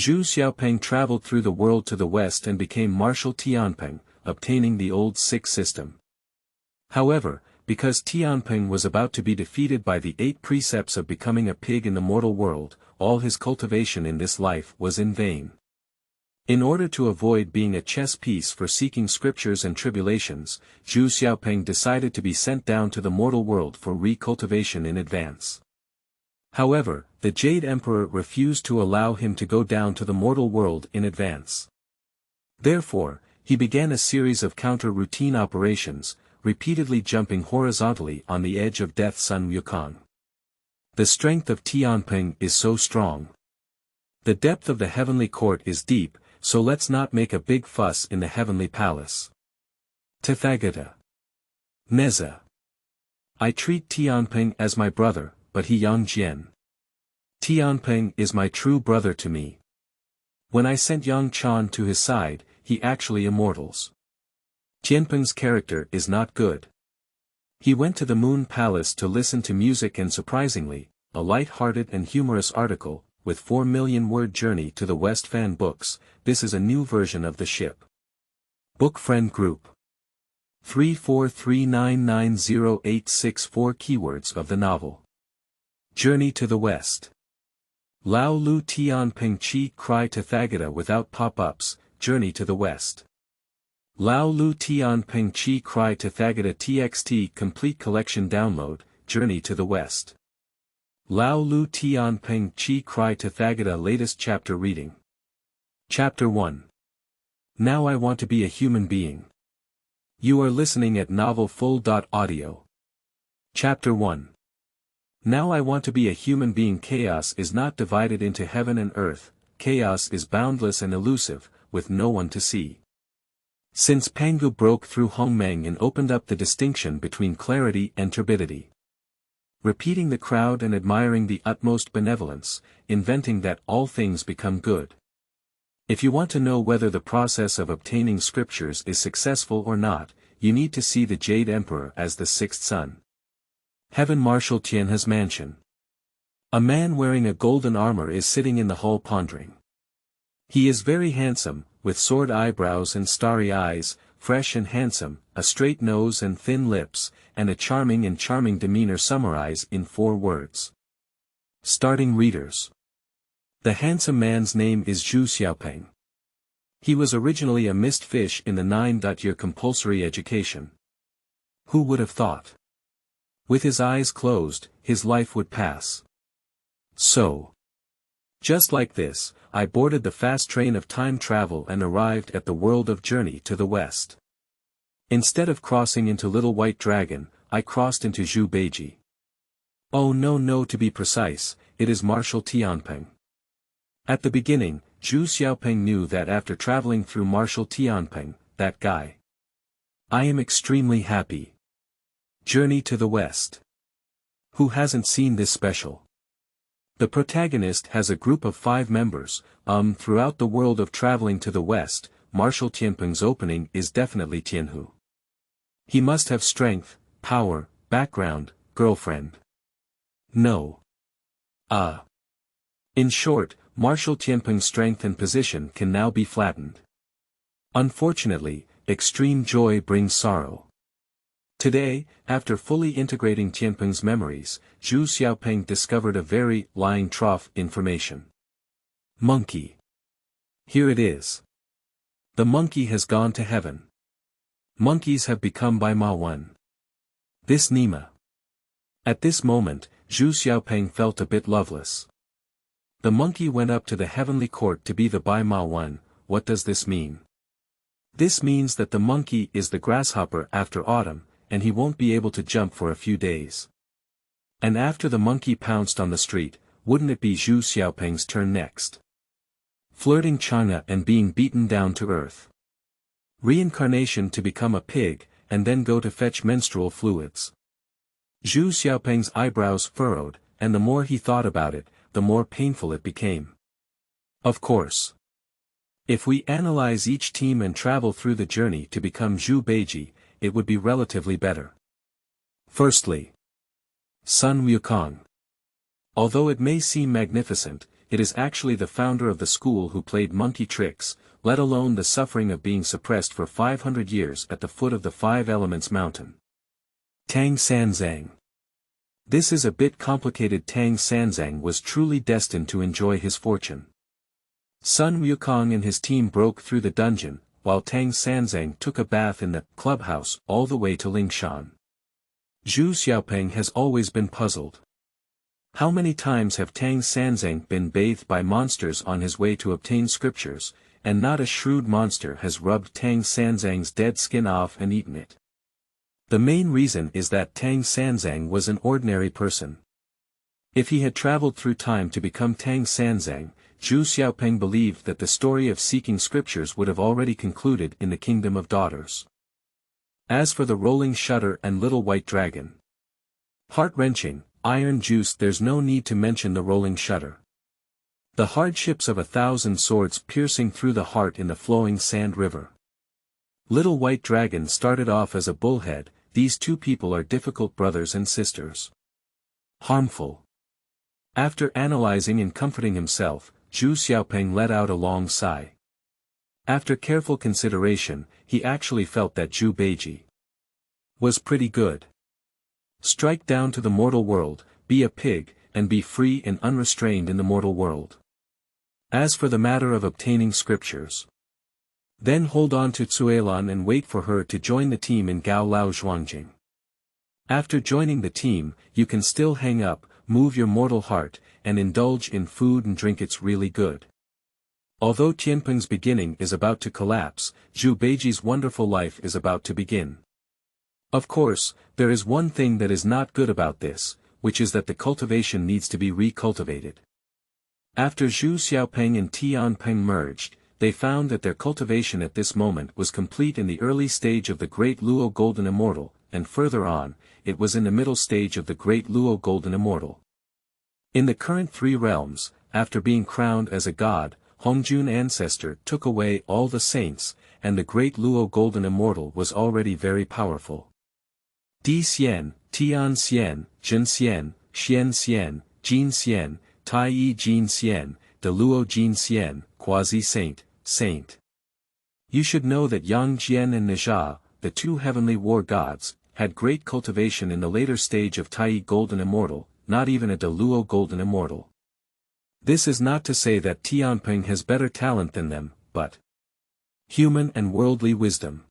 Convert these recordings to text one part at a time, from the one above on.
Zhu Xiaopeng traveled through the world to the west and became Marshal Tianpeng, obtaining the old six system. However, because Tianpeng was about to be defeated by the 8 precepts of becoming a pig in the mortal world, all his cultivation in this life was in vain. In order to avoid being a chess piece for seeking scriptures and tribulations, Zhu Xiaopeng decided to be sent down to the mortal world for recultivation in advance. However, the Jade Emperor refused to allow him to go down to the mortal world in advance. Therefore, he began a series of counter-routine operations, repeatedly jumping horizontally on the edge of death's sun Wukong. The strength of Tianpeng is so strong. The depth of the heavenly court is deep, so let's not make a big fuss in the heavenly palace. Tathagata. Neza. I treat Tianpeng as my brother, but he Yang Jian. Tianpeng is my true brother to me. When I sent Yang Chan to his side, he actually immortals. Tianpeng's character is not good. He went to the Moon Palace to listen to music and surprisingly, a light-hearted and humorous article, with 4 million word journey to the West fan books, this is a new version of the ship. Book Friend Group 343990864 keywords of the novel. Journey to the West. Lao Lu Tianpeng Chi Cry Tathagata without pop-ups, Journey to the West. Lao Lu Tianpeng Chi Cry Tathagata TXT Complete Collection Download, Journey to the West. Lao Lu Tianpeng Chi Cry Tathagata Latest Chapter Reading. Chapter 1. Now I Want to Be a Human Being. You are listening at novelfull.audio. Chapter 1. Now I want to be a human being. Chaos is not divided into heaven and earth, chaos is boundless and elusive, with no one to see. Since Pangu broke through Hongmeng and opened up the distinction between clarity and turbidity. Repeating the crowd and admiring the utmost benevolence, inventing that all things become good. If you want to know whether the process of obtaining scriptures is successful or not, you need to see the Jade Emperor as the sixth son. Heaven Marshal Tianhu's mansion. A man wearing a golden armor is sitting in the hall pondering. He is very handsome, with sword eyebrows and starry eyes, fresh and handsome, a straight nose and thin lips, and a charming demeanor summarize in 4 words. Starting readers. The handsome man's name is Zhu Xiaopeng. He was originally a mist fish in the 9-year compulsory education. Who would have thought? With his eyes closed, his life would pass. So. Just like this, I boarded the fast train of time travel and arrived at the world of Journey to the West. Instead of crossing into Little White Dragon, I crossed into Zhu Beiji. Oh no, to be precise, it is Marshal Tianpeng. At the beginning, Zhu Xiaopeng knew that after traveling through Marshal Tianpeng, that guy. I am extremely happy. Journey to the West. Who hasn't seen this special? The protagonist has a group of 5 members, throughout the world of traveling to the West. Marshal Tianpeng's opening is definitely Tianhu. He must have strength, power, background, girlfriend. No. In short, Marshal Tianpeng's strength and position can now be flattened. Unfortunately, extreme joy brings sorrow. Today, after fully integrating Tianpeng's memories, Zhu Xiaopeng discovered a very lying trough information. Monkey. Here it is. The monkey has gone to heaven. Monkeys have become Bai Ma Wan. This Nima. At this moment, Zhu Xiaopeng felt a bit loveless. The monkey went up to the heavenly court to be the Bai Ma Wan. What does this mean? This means that the monkey is the grasshopper after autumn, and he won't be able to jump for a few days. And after the monkey pounced on the street, wouldn't it be Zhu Xiaopeng's turn next? Flirting China and being beaten down to earth. Reincarnation to become a pig, and then go to fetch menstrual fluids. Zhu Xiaopeng's eyebrows furrowed, and the more he thought about it, the more painful it became. Of course. If we analyze each team and travel through the journey to become Zhu Beiji, it would be relatively better. Firstly. Sun Wukong. Although it may seem magnificent, it is actually the founder of the school who played monkey tricks, let alone the suffering of being suppressed for 500 years at the foot of the Five Elements Mountain. Tang Sanzang. This is a bit complicated. Tang Sanzang was truly destined to enjoy his fortune. Sun Wukong and his team broke through the dungeon, while Tang Sanzang took a bath in the clubhouse all the way to Lingshan. Zhu Xiaopeng has always been puzzled. How many times have Tang Sanzang been bathed by monsters on his way to obtain scriptures, and not a shrewd monster has rubbed Tang Sanzang's dead skin off and eaten it? The main reason is that Tang Sanzang was an ordinary person. If he had traveled through time to become Tang Sanzang, Zhu Xiaopeng believed that the story of seeking scriptures would have already concluded in the Kingdom of Daughters. As for the rolling shutter and little white dragon, heart-wrenching, iron juice, there's no need to mention the rolling shutter. The hardships of 1,000 swords piercing through the heart in the flowing sand river. Little white dragon started off as a bullhead. These two people are difficult brothers and sisters. Harmful. After analyzing and comforting himself, Zhu Xiaopeng let out a long sigh. After careful consideration, he actually felt that Zhu Beiji was pretty good. Strike down to the mortal world, be a pig, and be free and unrestrained in the mortal world. As for the matter of obtaining scriptures, then hold on to Cuilan and wait for her to join the team in Gao Lao Zhuangjing. After joining the team, you can still hang up, move your mortal heart, and indulge in food and drink. It's really good. Although Tianpeng's beginning is about to collapse, Zhu Beiji's wonderful life is about to begin. Of course, there is one thing that is not good about this, which is that the cultivation needs to be recultivated. After Zhu Xiaopeng and Tianpeng merged, they found that their cultivation at this moment was complete in the early stage of the Great Luo Golden Immortal, and further on, it was in the middle stage of the Great Luo Golden Immortal. In the current 3 realms, after being crowned as a god, Hongjun ancestor took away all the saints, and the Great Luo Golden Immortal was already very powerful. Di Xian, Tian Xian, Jin Xian, Xian Xian, Jin Xian, Tai Yi Jin Xian, De Luo Jin Xian, Quasi-Saint, Saint. You should know that Yang Jian and Nijia, the 2 heavenly war gods, had great cultivation in the later stage of Tai Golden Immortal, not even a De Luo Golden Immortal. This is not to say that Tianpeng has better talent than them, but human and worldly wisdom.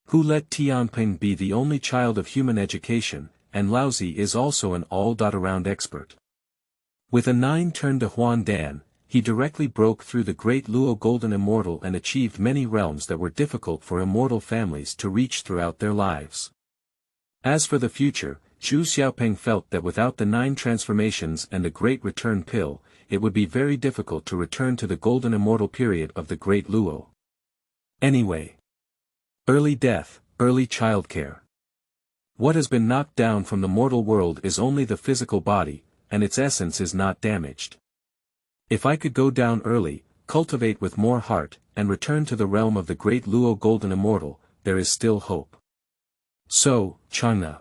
Who let Tianpeng be the only child of human education, and Laozi is also an all-around expert. With a 9 turn to Huan Dan, he directly broke through the Great Luo Golden Immortal and achieved many realms that were difficult for immortal families to reach throughout their lives. As for the future, Zhu Xiaopeng felt that without the 9 transformations and the Great Return Pill, it would be very difficult to return to the Golden Immortal period of the Great Luo. Anyway. Early death, early childcare. What has been knocked down from the mortal world is only the physical body, and its essence is not damaged. If I could go down early, cultivate with more heart, and return to the realm of the Great Luo Golden Immortal, there is still hope. So, Changna.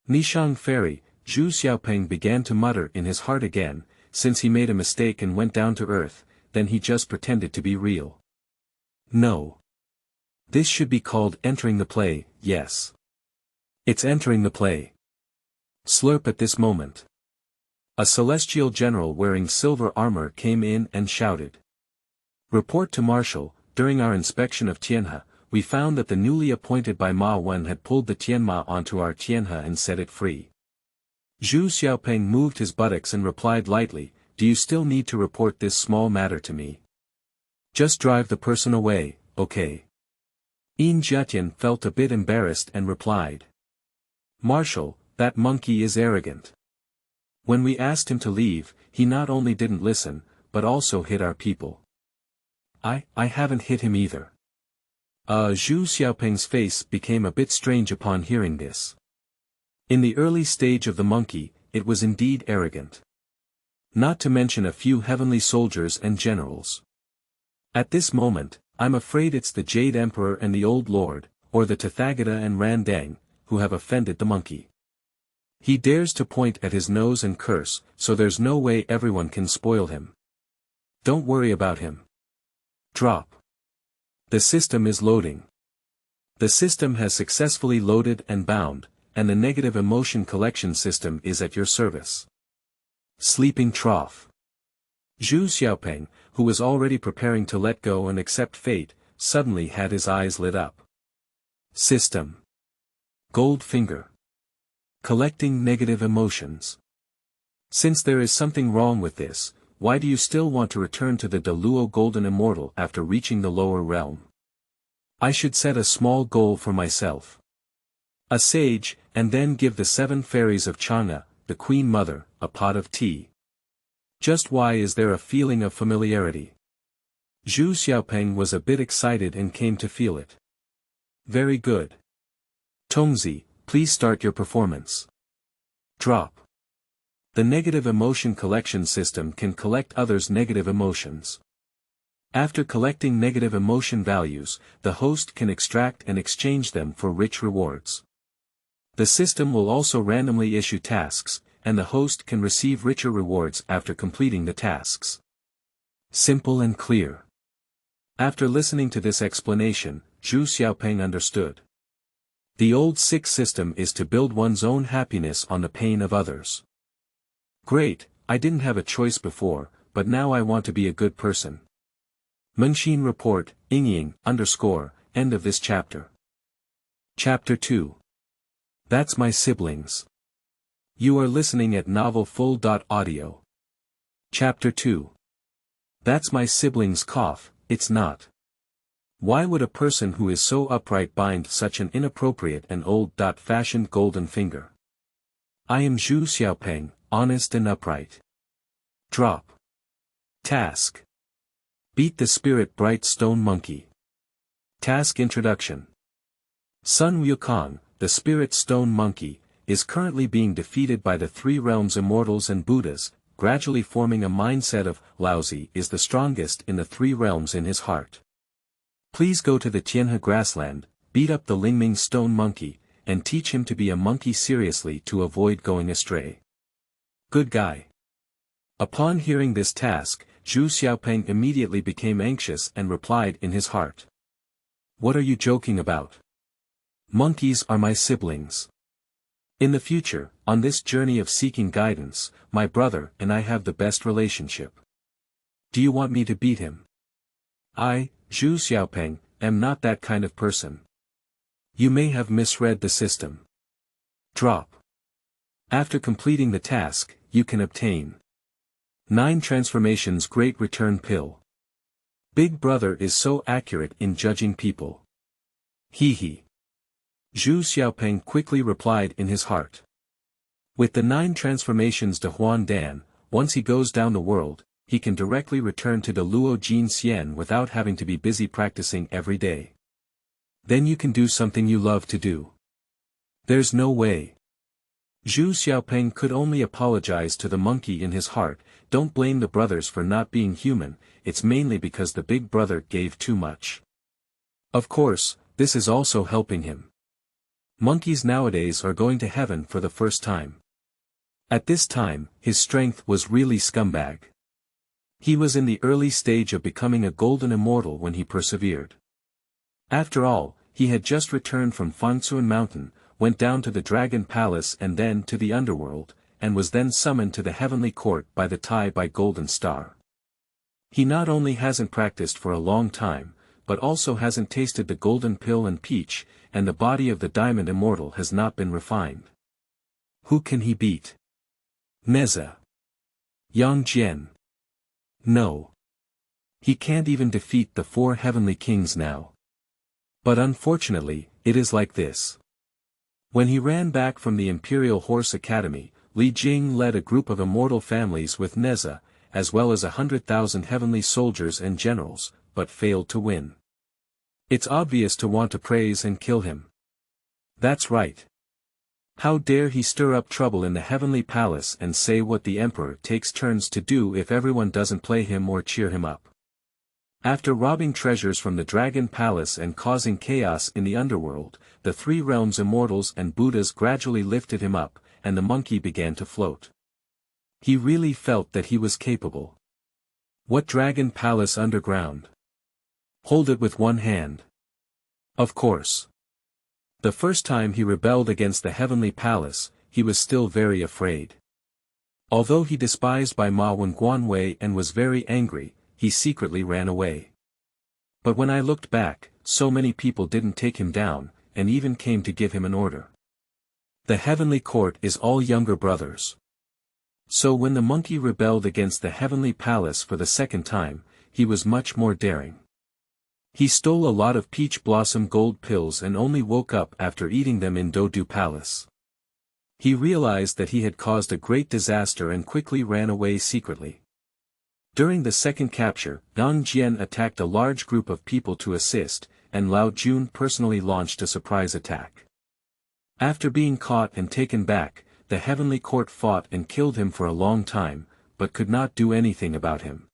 Nishang Fairy, Zhu Xiaopeng began to mutter in his heart again, since he made a mistake and went down to earth, then he just pretended to be real. No. This should be called entering the play, yes. It's entering the play. Slurp at this moment. A celestial general wearing silver armor came in and shouted. Report to Marshal, during our inspection of Tianhu, we found that the newly appointed by Ma Wen had pulled the Tianma onto our Tianhu and set it free. Zhu Xiaopeng moved his buttocks and replied lightly, do you still need to report this small matter to me? Just drive the person away, okay? Yin Jiatian felt a bit embarrassed and replied. Marshal, that monkey is arrogant. When we asked him to leave, he not only didn't listen, but also hit our people. I haven't hit him either. Zhu Xiaopeng's face became a bit strange upon hearing this. In the early stage of the monkey, it was indeed arrogant. Not to mention a few heavenly soldiers and generals. At this moment, I'm afraid it's the Jade Emperor and the Old Lord, or the Tathagata and Randang, who have offended the monkey. He dares to point at his nose and curse, so there's no way everyone can spoil him. Don't worry about him. Drop. The system is loading. The system has successfully loaded and bound, and the negative emotion collection system is at your service. Sleeping trough. Zhu Xiaopeng, who was already preparing to let go and accept fate, suddenly had his eyes lit up. System. Gold finger. Collecting negative emotions. Since there is something wrong with this, why do you still want to return to the Deluo Golden Immortal after reaching the lower realm? I should set a small goal for myself. A sage, and then give the 7 fairies of Chang'e, the Queen Mother, a pot of tea. Just why is there a feeling of familiarity? Zhu Xiaopeng was a bit excited and came to feel it. Very good. Tongzi, please start your performance. Drop. The negative emotion collection system can collect others' negative emotions. After collecting negative emotion values, the host can extract and exchange them for rich rewards. The system will also randomly issue tasks, and the host can receive richer rewards after completing the tasks. Simple and clear. After listening to this explanation, Zhu Xiaopeng understood. The old sick system is to build one's own happiness on the pain of others. Great, I didn't have a choice before, but now I want to be a good person. Mengxin Report, Yingying, end of this chapter. Chapter 2. That's my siblings. You are listening at novelfull.audio. Chapter 2. That's my siblings cough, it's not. Why would a person who is so upright bind such an inappropriate and old-fashioned golden finger? I am Zhu Xiaopeng, honest and upright. Drop. Task. Beat the spirit bright stone monkey. Task Introduction. Sun Wukong, the spirit stone monkey, is currently being defeated by the 3 realms immortals and Buddhas, gradually forming a mindset of, Laozi is the strongest in the 3 realms in his heart. Please go to the Tianhu grassland, beat up the Lingming stone monkey, and teach him to be a monkey seriously to avoid going astray. Good guy. Upon hearing this task, Zhu Xiaopeng immediately became anxious and replied in his heart. What are you joking about? Monkeys are my siblings. In the future, on this journey of seeking guidance, my brother and I have the best relationship. Do you want me to beat him? I, Zhu Xiaopeng, am not that kind of person. You may have misread the system. Drop. After completing the task, you can obtain 9 transformations Great Return Pill. Big Brother is so accurate in judging people. Hee hee. Zhu Xiaopeng quickly replied in his heart. With the 9 transformations de Huan Dan, once he goes down the world, he can directly return to the Luo Jin Xian without having to be busy practicing every day. Then you can do something you love to do. There's no way. Zhu Xiaopeng could only apologize to the monkey in his heart. Don't blame the brothers for not being human, it's mainly because the big brother gave too much. Of course, this is also helping him. Monkeys nowadays are going to heaven for the first time. At this time, his strength was really scumbag. He was in the early stage of becoming a golden immortal when he persevered. After all, he had just returned from Fangsuan Mountain, went down to the Dragon Palace and then to the underworld, and was then summoned to the heavenly court by the Tai by Golden Star. He not only hasn't practiced for a long time, but also hasn't tasted the golden pill and peach, and the body of the diamond immortal has not been refined. Who can he beat? Neza. Yang Jian. No. He can't even defeat the 4 heavenly kings now. But unfortunately, it is like this. When he ran back from the Imperial Horse Academy, Li Jing led a group of immortal families with Neza, as well as 100,000 heavenly soldiers and generals, but failed to win. It's obvious to want to praise and kill him. That's right. How dare he stir up trouble in the heavenly palace and say what the emperor takes turns to do if everyone doesn't play him or cheer him up. After robbing treasures from the Dragon Palace and causing chaos in the underworld, the 3 realms immortals and Buddhas gradually lifted him up, and the monkey began to float. He really felt that he was capable. What dragon palace underground? Hold it with one hand. Of course. The first time he rebelled against the heavenly palace, he was still very afraid. Although he despised Bai Ma Wen Guanwei and was very angry, he secretly ran away. But when I looked back, so many people didn't take him down, and even came to give him an order. The heavenly court is all younger brothers. So when the monkey rebelled against the heavenly palace for the second time, he was much more daring. He stole a lot of peach blossom gold pills and only woke up after eating them in Dodu Palace. He realized that he had caused a great disaster and quickly ran away secretly. During the second capture, Yang Jian attacked a large group of people to assist, and Lao Jun personally launched a surprise attack. After being caught and taken back, the heavenly court fought and killed him for a long time, but could not do anything about him.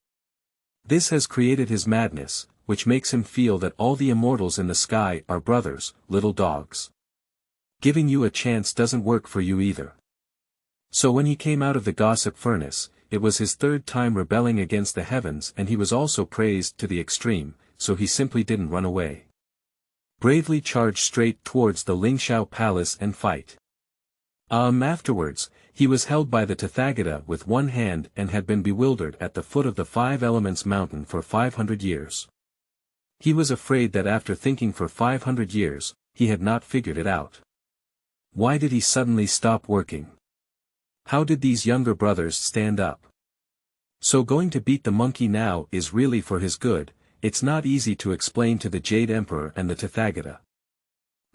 This has created his madness, which makes him feel that all the immortals in the sky are brothers, little dogs. Giving you a chance doesn't work for you either. So when he came out of the gossip furnace, it was his third time rebelling against the heavens, and he was also praised to the extreme, so he simply didn't run away. Bravely charged straight towards the Lingxiao Palace and fight. Afterwards, he was held by the Tathagata with one hand and had been bewildered at the foot of the Five Elements mountain for 500 years. He was afraid that after thinking for 500 years, he had not figured it out. Why did he suddenly stop working? How did these younger brothers stand up? So going to beat the monkey now is really for his good. It's not easy to explain to the Jade Emperor and the Tathagata.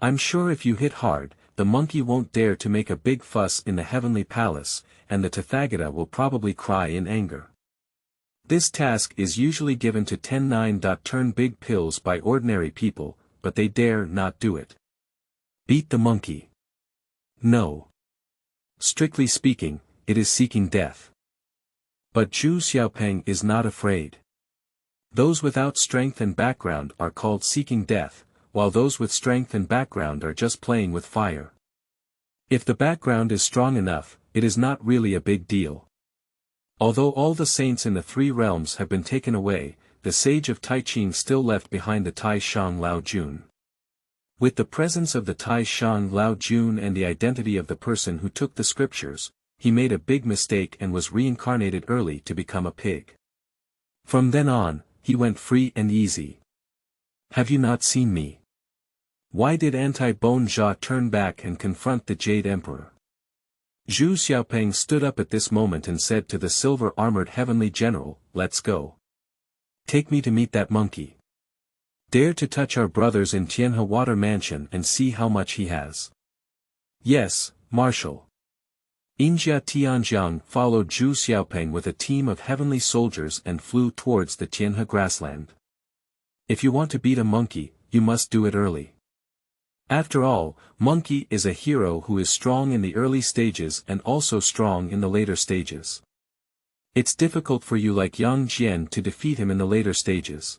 I'm sure if you hit hard, the monkey won't dare to make a big fuss in the heavenly palace, and the Tathagata will probably cry in anger. This task is usually given to 10-9. Turn big pills by ordinary people, but they dare not do it. Beat the monkey. No. Strictly speaking, it is seeking death. But Zhu Xiaopeng is not afraid. Those without strength and background are called seeking death, while those with strength and background are just playing with fire. If the background is strong enough, it is not really a big deal. Although all the saints in the three realms have been taken away, the sage of Taiqing still left behind the Tai Shang Lao Jun. With the presence of the Tai Shang Lao Jun and the identity of the person who took the scriptures, he made a big mistake and was reincarnated early to become a pig. From then on, he went free and easy. Have you not seen me? Why did Anti-Bon Jia turn back and confront the Jade Emperor? Zhu Xiaopeng stood up at this moment and said to the silver-armored heavenly general, "Let's go. Take me to meet that monkey. Dare to touch our brothers in Tianhu Water Mansion and see how much he has." "Yes, Marshal." Injia Tianjiang followed Zhu Xiaopeng with a team of heavenly soldiers and flew towards the Tianhu grassland. If you want to beat a monkey, you must do it early. After all, Monkey is a hero who is strong in the early stages and also strong in the later stages. It's difficult for you like Yang Jian to defeat him in the later stages.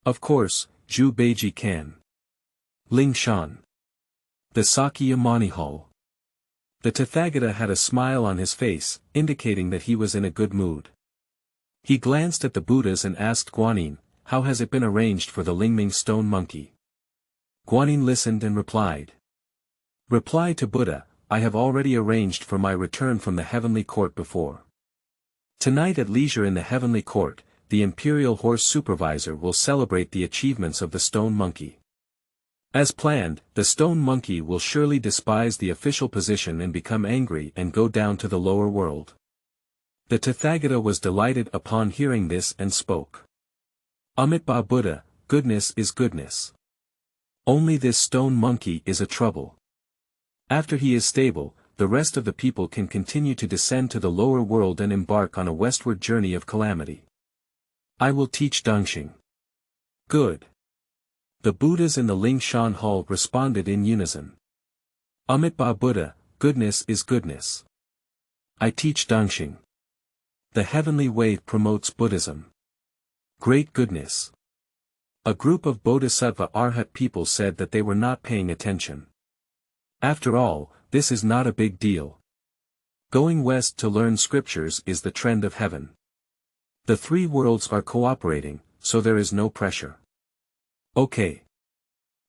Of course, Zhu Beiji can. Ling Shan. The Sakya Manihal. The Tathagata had a smile on his face, indicating that he was in a good mood. He glanced at the Buddhas and asked Guanyin, "How has it been arranged for the Lingming stone monkey?" Guanyin listened and replied. Reply to Buddha, "I have already arranged for my return from the heavenly court before. Tonight at leisure in the heavenly court, the imperial horse supervisor will celebrate the achievements of the stone monkey. As planned, the stone monkey will surely despise the official position and become angry and go down to the lower world." The Tathagata was delighted upon hearing this and spoke. Amitabha Buddha, goodness is goodness. Only this stone monkey is a trouble. After he is stable, the rest of the people can continue to descend to the lower world and embark on a westward journey of calamity. I will teach Dongxing. Good. The Buddhas in the Lingshan Hall responded in unison. Amitabha Buddha, goodness is goodness. I teach Dongxing. The heavenly way promotes Buddhism. Great goodness. A group of Bodhisattva Arhat people said that they were not paying attention. After all, this is not a big deal. Going west to learn scriptures is the trend of heaven. The three worlds are cooperating, so there is no pressure. Okay.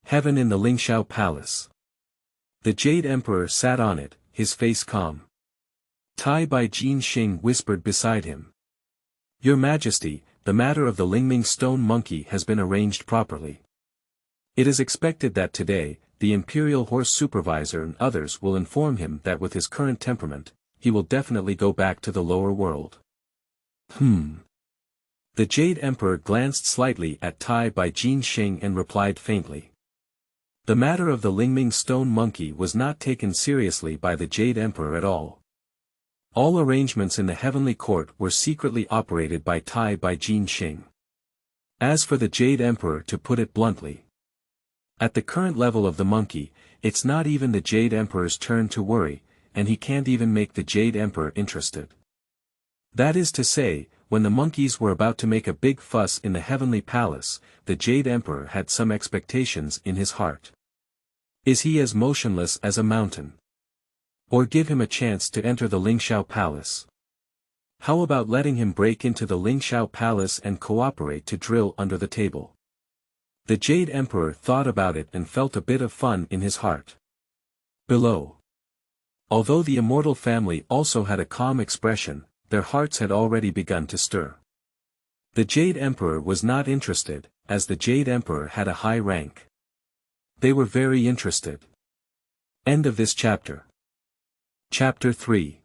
Heaven in the Lingxiao Palace. The Jade Emperor sat on it, his face calm. Tai Bai Jin Xing whispered beside him. Your Majesty, the matter of the Lingming stone monkey has been arranged properly. It is expected that today, the Imperial Horse Supervisor and others will inform him that with his current temperament, he will definitely go back to the lower world. The Jade Emperor glanced slightly at Tai Bai Jin Xing and replied faintly. The matter of the Lingming stone monkey was not taken seriously by the Jade Emperor at all. All arrangements in the heavenly court were secretly operated by Tai Bai Jin Xing. As for the Jade Emperor, to put it bluntly, at the current level of the monkey, it's not even the Jade Emperor's turn to worry, and he can't even make the Jade Emperor interested. That is to say, when the monkeys were about to make a big fuss in the heavenly palace, the Jade Emperor had some expectations in his heart. Is he as motionless as a mountain? Or give him a chance to enter the Lingxiao Palace? How about letting him break into the Lingxiao Palace and cooperate to drill under the table? The Jade Emperor thought about it and felt a bit of fun in his heart. Below. Although the immortal family also had a calm expression, their hearts had already begun to stir. The Jade Emperor was not interested, as the Jade Emperor had a high rank. They were very interested. End of this chapter. Chapter 3.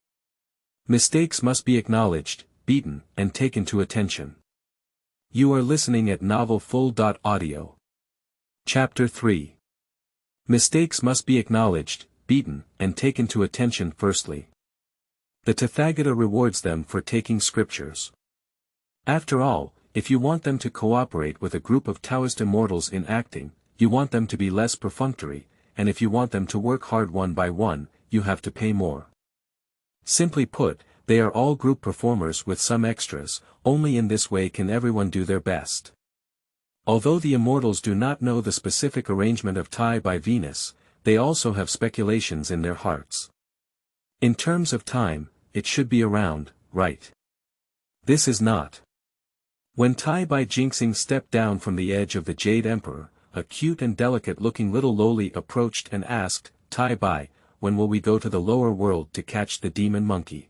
Mistakes must be acknowledged, beaten, and taken to attention. You are listening at novelfull.audio. Chapter 3. Mistakes must be acknowledged, beaten, and taken to attention. Firstly, the Tathagata rewards them for taking scriptures. After all, if you want them to cooperate with a group of Taoist immortals in acting, you want them to be less perfunctory, and if you want them to work hard one by one, you have to pay more. Simply put, they are all group performers with some extras, only in this way can everyone do their best. Although the immortals do not know the specific arrangement of Tai by Venus, they also have speculations in their hearts. In terms of time, it should be around, right? This is not. When Tai Bai Jinxing stepped down from the edge of the Jade Emperor, a cute and delicate-looking little loli approached and asked, Tai Bai, when will we go to the lower world to catch the demon monkey?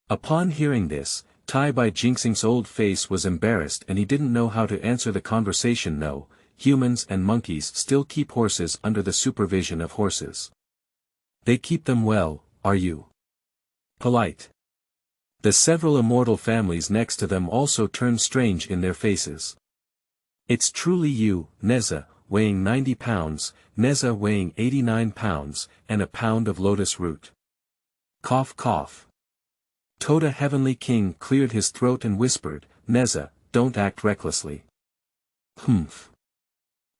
Upon hearing this, Tai Bai Jinxing's old face was embarrassed and he didn't know how to answer the conversation. No, humans and monkeys still keep horses under the supervision of horses. They keep them well, are you polite? The several immortal families next to them also turned strange in their faces. It's truly you, Neza, weighing 90 pounds, Neza weighing 89 pounds, and a pound of lotus root. Cough cough. Toda Heavenly King cleared his throat and whispered, Neza, don't act recklessly. Humph.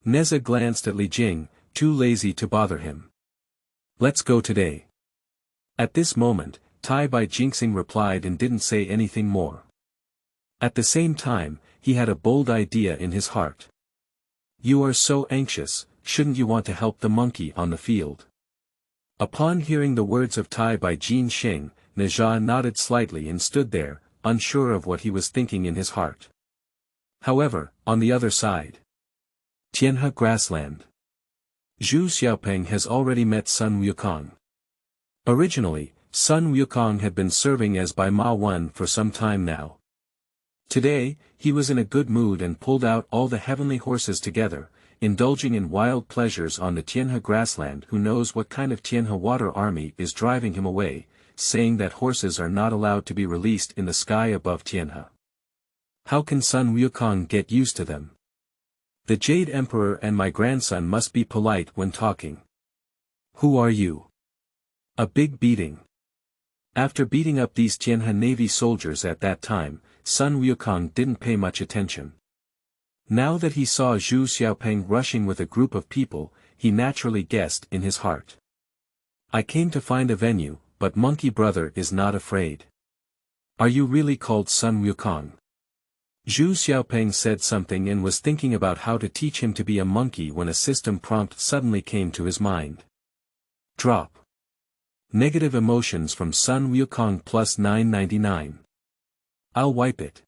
Neza glanced at Li Jing, too lazy to bother him. Let's go today. At this moment, Tai Bai Jinxing replied and didn't say anything more. At the same time, he had a bold idea in his heart. You are so anxious, shouldn't you want to help the monkey on the field? Upon hearing the words of Tai Bai Jin Xing, Neja nodded slightly and stood there, unsure of what he was thinking in his heart. However, on the other side, Tianhu grassland. Zhu Xiaopeng has already met Sun Wukong. Originally, Sun Wukong had been serving as Bai Ma Wen for some time now. Today, he was in a good mood and pulled out all the heavenly horses together, indulging in wild pleasures on the Tianhu grassland. Who knows what kind of Tianhu water army is driving him away, saying that horses are not allowed to be released in the sky above Tianhu. How can Sun Wukong get used to them? The Jade Emperor and my grandson must be polite when talking. Who are you? A big beating. After beating up these Tianhu Navy soldiers at that time, Sun Wukong didn't pay much attention. Now that he saw Zhu Xiaopeng rushing with a group of people, he naturally guessed in his heart. I came to find a venue, but Monkey Brother is not afraid. Are you really called Sun Wukong? Zhu Xiaopeng said something and was thinking about how to teach him to be a monkey when a system prompt suddenly came to his mind. Drop. Negative emotions from Sun Wukong plus 999. I'll wipe it.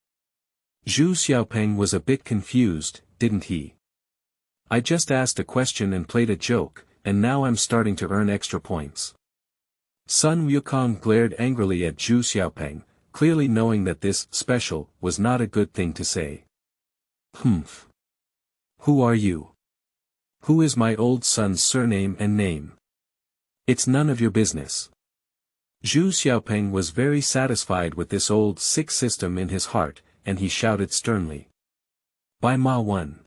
Zhu Xiaopeng was a bit confused, didn't he? I just asked a question and played a joke, and now I'm starting to earn extra points. Sun Wukong glared angrily at Zhu Xiaopeng, clearly knowing that this special was not a good thing to say. Humph. Who are you? Who is my old son's surname and name? It's none of your business. Zhu Xiaopeng was very satisfied with this old sick system in his heart, and he shouted sternly. By Ma Wen.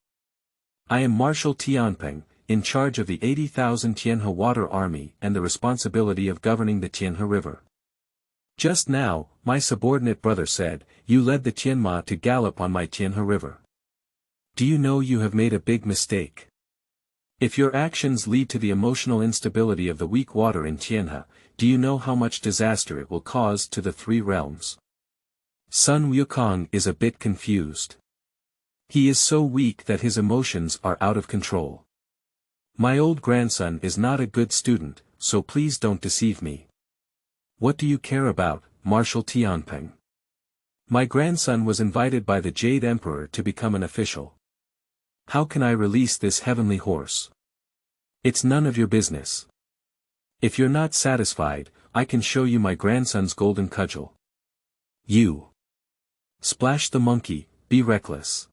I am Marshal Tianpeng, in charge of the 80,000 Tianhu water army and the responsibility of governing the Tianhu River. Just now, my subordinate brother said, you led the Tianma to gallop on my Tianhu River. Do you know you have made a big mistake? If your actions lead to the emotional instability of the weak water in Tianhu, do you know how much disaster it will cause to the three realms? Sun Wukong is a bit confused. He is so weak that his emotions are out of control. My old grandson is not a good student, so please don't deceive me. What do you care about, Marshal Tianpeng? My grandson was invited by the Jade Emperor to become an official. How can I release this heavenly horse? It's none of your business. If you're not satisfied, I can show you my grandson's golden cudgel. You. Splash the monkey, be reckless.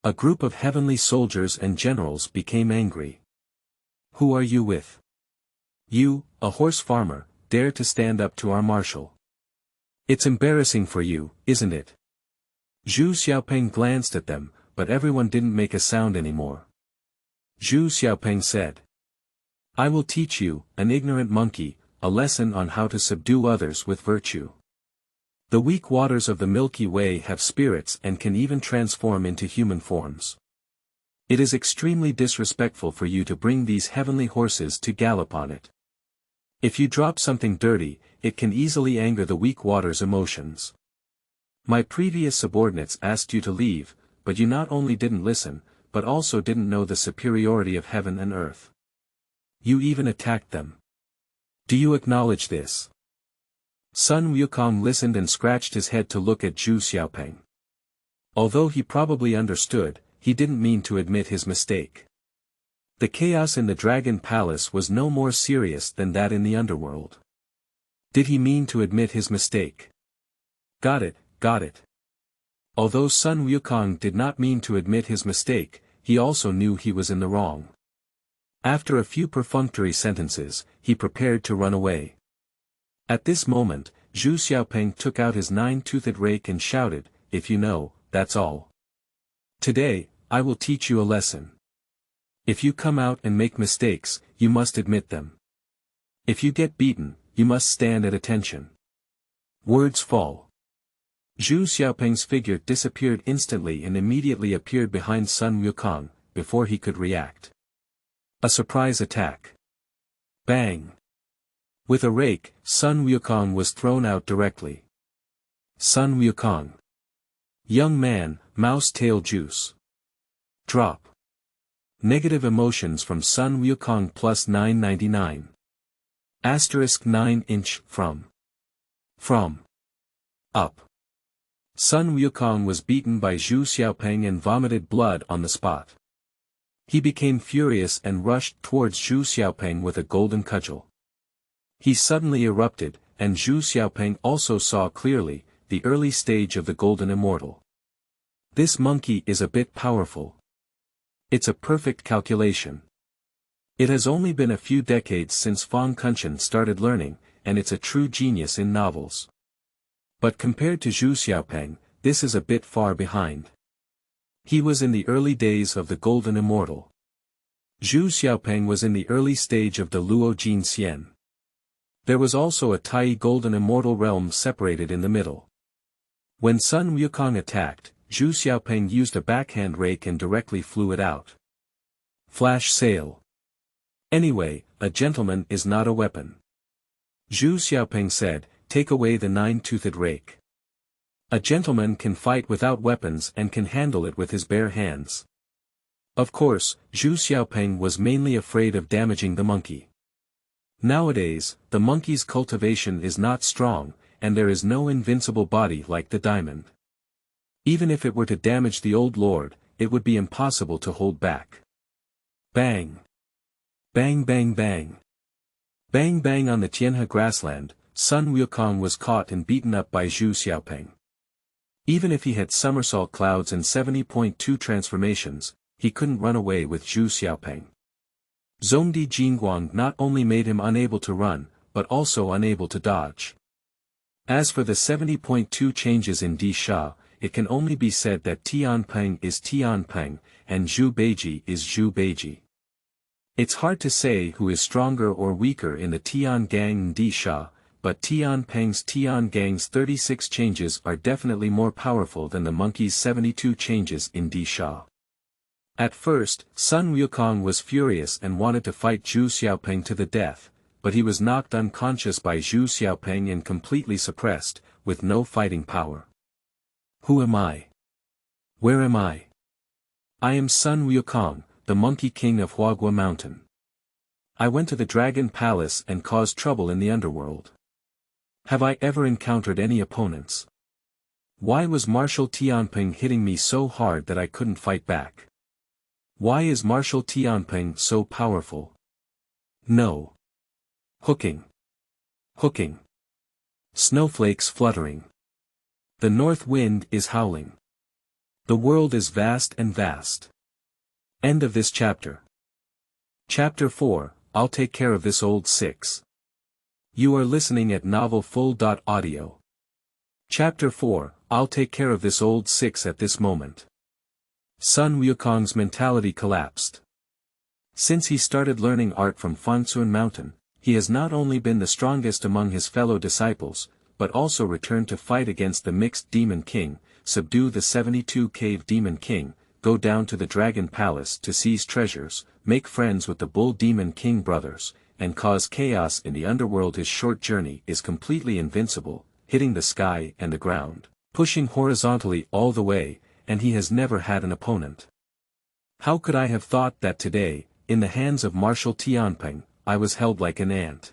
A group of heavenly soldiers and generals became angry. Who are you with? You, a horse farmer, dare to stand up to our marshal. It's embarrassing for you, isn't it? Zhu Xiaopeng glanced at them, but everyone didn't make a sound anymore. Zhu Xiaopeng said. I will teach you, an ignorant monkey, a lesson on how to subdue others with virtue. The weak waters of the Milky Way have spirits and can even transform into human forms. It is extremely disrespectful for you to bring these heavenly horses to gallop on it. If you drop something dirty, it can easily anger the weak water's emotions. My previous subordinates asked you to leave, but you not only didn't listen, but also didn't know the superiority of heaven and earth. You even attacked them. Do you acknowledge this? Sun Wukong listened and scratched his head to look at Zhu Xiaopeng. Although he probably understood, he didn't mean to admit his mistake. The chaos in the Dragon Palace was no more serious than that in the underworld. Did he mean to admit his mistake? Got it, got it. Although Sun Wukong did not mean to admit his mistake, he also knew he was in the wrong. After a few perfunctory sentences, he prepared to run away. At this moment, Zhu Xiaopeng took out his nine-toothed rake and shouted, if you know, that's all. Today, I will teach you a lesson. If you come out and make mistakes, you must admit them. If you get beaten, you must stand at attention. Words fall. Zhu Xiaopeng's figure disappeared instantly and immediately appeared behind Sun Wukong, before he could react. A surprise attack. Bang! With a rake, Sun Wukong was thrown out directly. Sun Wukong. Young man, mouse tail juice. Drop. Negative emotions from Sun Wukong plus 999. Asterisk 9-inch from. Up. Sun Wukong was beaten by Zhu Xiaopeng and vomited blood on the spot. He became furious and rushed towards Zhu Xiaopeng with a golden cudgel. He suddenly erupted, and Zhu Xiaopeng also saw clearly, the early stage of the golden immortal. This monkey is a bit powerful. It's a perfect calculation. It has only been a few decades since Fong Kunshan started learning, and it's a true genius in novels. But compared to Zhu Xiaopeng, this is a bit far behind. He was in the early days of the golden immortal. Zhu Xiaopeng was in the early stage of the Luo Jin Xian. There was also a Tai golden immortal realm separated in the middle. When Sun Wukong attacked, Zhu Xiaopeng used a backhand rake and directly flew it out. Flash sale. Anyway, a gentleman is not a weapon. Zhu Xiaopeng said, take away the nine-toothed rake. A gentleman can fight without weapons and can handle it with his bare hands. Of course, Zhu Xiaopeng was mainly afraid of damaging the monkey. Nowadays, the monkey's cultivation is not strong, and there is no invincible body like the diamond. Even if it were to damage the old lord, it would be impossible to hold back. Bang! Bang bang bang! Bang bang on the Tianhu grassland, Sun Wukong was caught and beaten up by Zhu Xiaopeng. Even if he had somersault clouds and 70.2 transformations, he couldn't run away with Zhu Xiaopeng. Zongdi Jingguang not only made him unable to run, but also unable to dodge. As for the 70.2 changes in Di Sha, it can only be said that Tianpeng is Tianpeng, and Zhu Beiji is Zhu Beiji. It's hard to say who is stronger or weaker in the Tian Gang and Di Sha, but Tianpeng's Tian Gang's 36 changes are definitely more powerful than the monkey's 72 changes in Di Sha. At first, Sun Wukong was furious and wanted to fight Zhu Xiaopeng to the death, but he was knocked unconscious by Zhu Xiaopeng and completely suppressed, with no fighting power. Who am I? Where am I? I am Sun Wukong, the Monkey King of Huagua Mountain. I went to the Dragon Palace and caused trouble in the underworld. Have I ever encountered any opponents? Why was Marshal Tianpeng hitting me so hard that I couldn't fight back? Why is Marshal Tianpeng so powerful? No. Hooking. Hooking. Snowflakes fluttering. The north wind is howling. The world is vast and vast. End of this chapter. Chapter 4, I'll take care of this old 6. You are listening at novelfull.audio. Chapter 4, I'll take care of this old 6 at this moment. Sun Wukong's mentality collapsed. Since he started learning art from Fangsuan Mountain, he has not only been the strongest among his fellow disciples, but also returned to fight against the mixed Demon King, subdue the 72 Cave Demon King, go down to the Dragon Palace to seize treasures, make friends with the Bull Demon King brothers, and cause chaos in the underworld. His short journey is completely invincible, hitting the sky and the ground, pushing horizontally all the way, and he has never had an opponent. How could I have thought that today, in the hands of Marshal Tianpeng, I was held like an ant?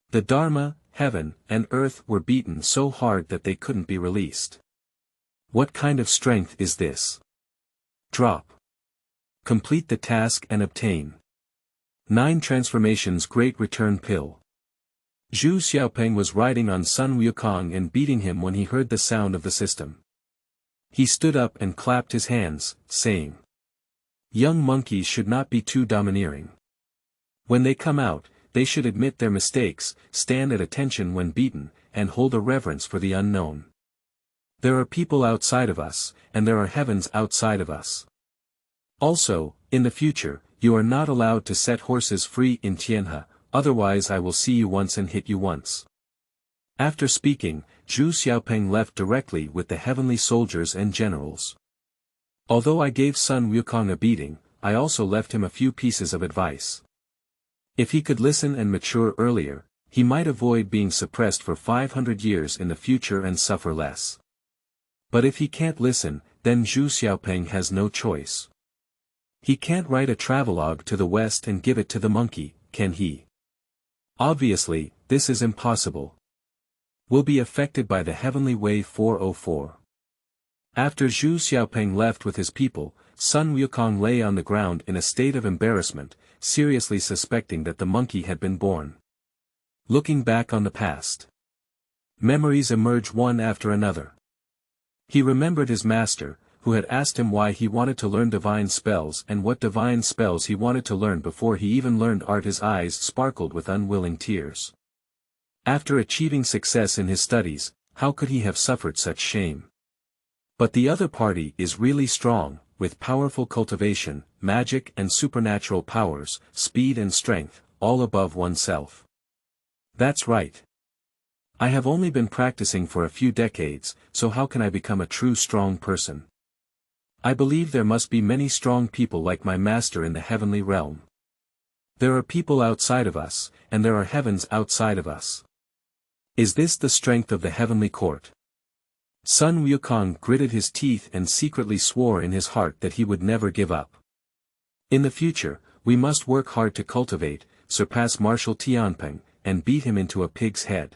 The Dharma, heaven, and earth were beaten so hard that they couldn't be released. What kind of strength is this? Drop. Complete the task and obtain 9 transformations. Great return pill. Zhu Xiaopeng was riding on Sun Wukong and beating him when he heard the sound of the system. He stood up and clapped his hands, saying, "Young monkeys should not be too domineering. When they come out, they should admit their mistakes, stand at attention when beaten, and hold a reverence for the unknown. There are people outside of us, and there are heavens outside of us. Also, in the future, you are not allowed to set horses free in Tianhu, otherwise I will see you once and hit you once." After speaking, Zhu Xiaopeng left directly with the heavenly soldiers and generals. Although I gave Sun Wukong a beating, I also left him a few pieces of advice. If he could listen and mature earlier, he might avoid being suppressed for 500 years in the future and suffer less. But if he can't listen, then Zhu Xiaopeng has no choice. He can't write a travelogue to the West and give it to the monkey, can he? Obviously, this is impossible. Will be affected by the Heavenly Way 404. After Zhu Xiaopeng left with his people, Sun Wukong lay on the ground in a state of embarrassment, seriously suspecting that the monkey had been born. Looking back on the past, memories emerge one after another. He remembered his master, who had asked him why he wanted to learn divine spells and what divine spells he wanted to learn before he even learned art. His eyes sparkled with unwilling tears. After achieving success in his studies, how could he have suffered such shame? But the other party is really strong, with powerful cultivation, magic and supernatural powers, speed and strength, all above oneself. That's right. I have only been practicing for a few decades, so how can I become a true strong person? I believe there must be many strong people like my master in the heavenly realm. There are people outside of us, and there are heavens outside of us. Is this the strength of the heavenly court? Sun Wukong gritted his teeth and secretly swore in his heart that he would never give up. In the future, we must work hard to cultivate, surpass Marshal Tianpeng, and beat him into a pig's head.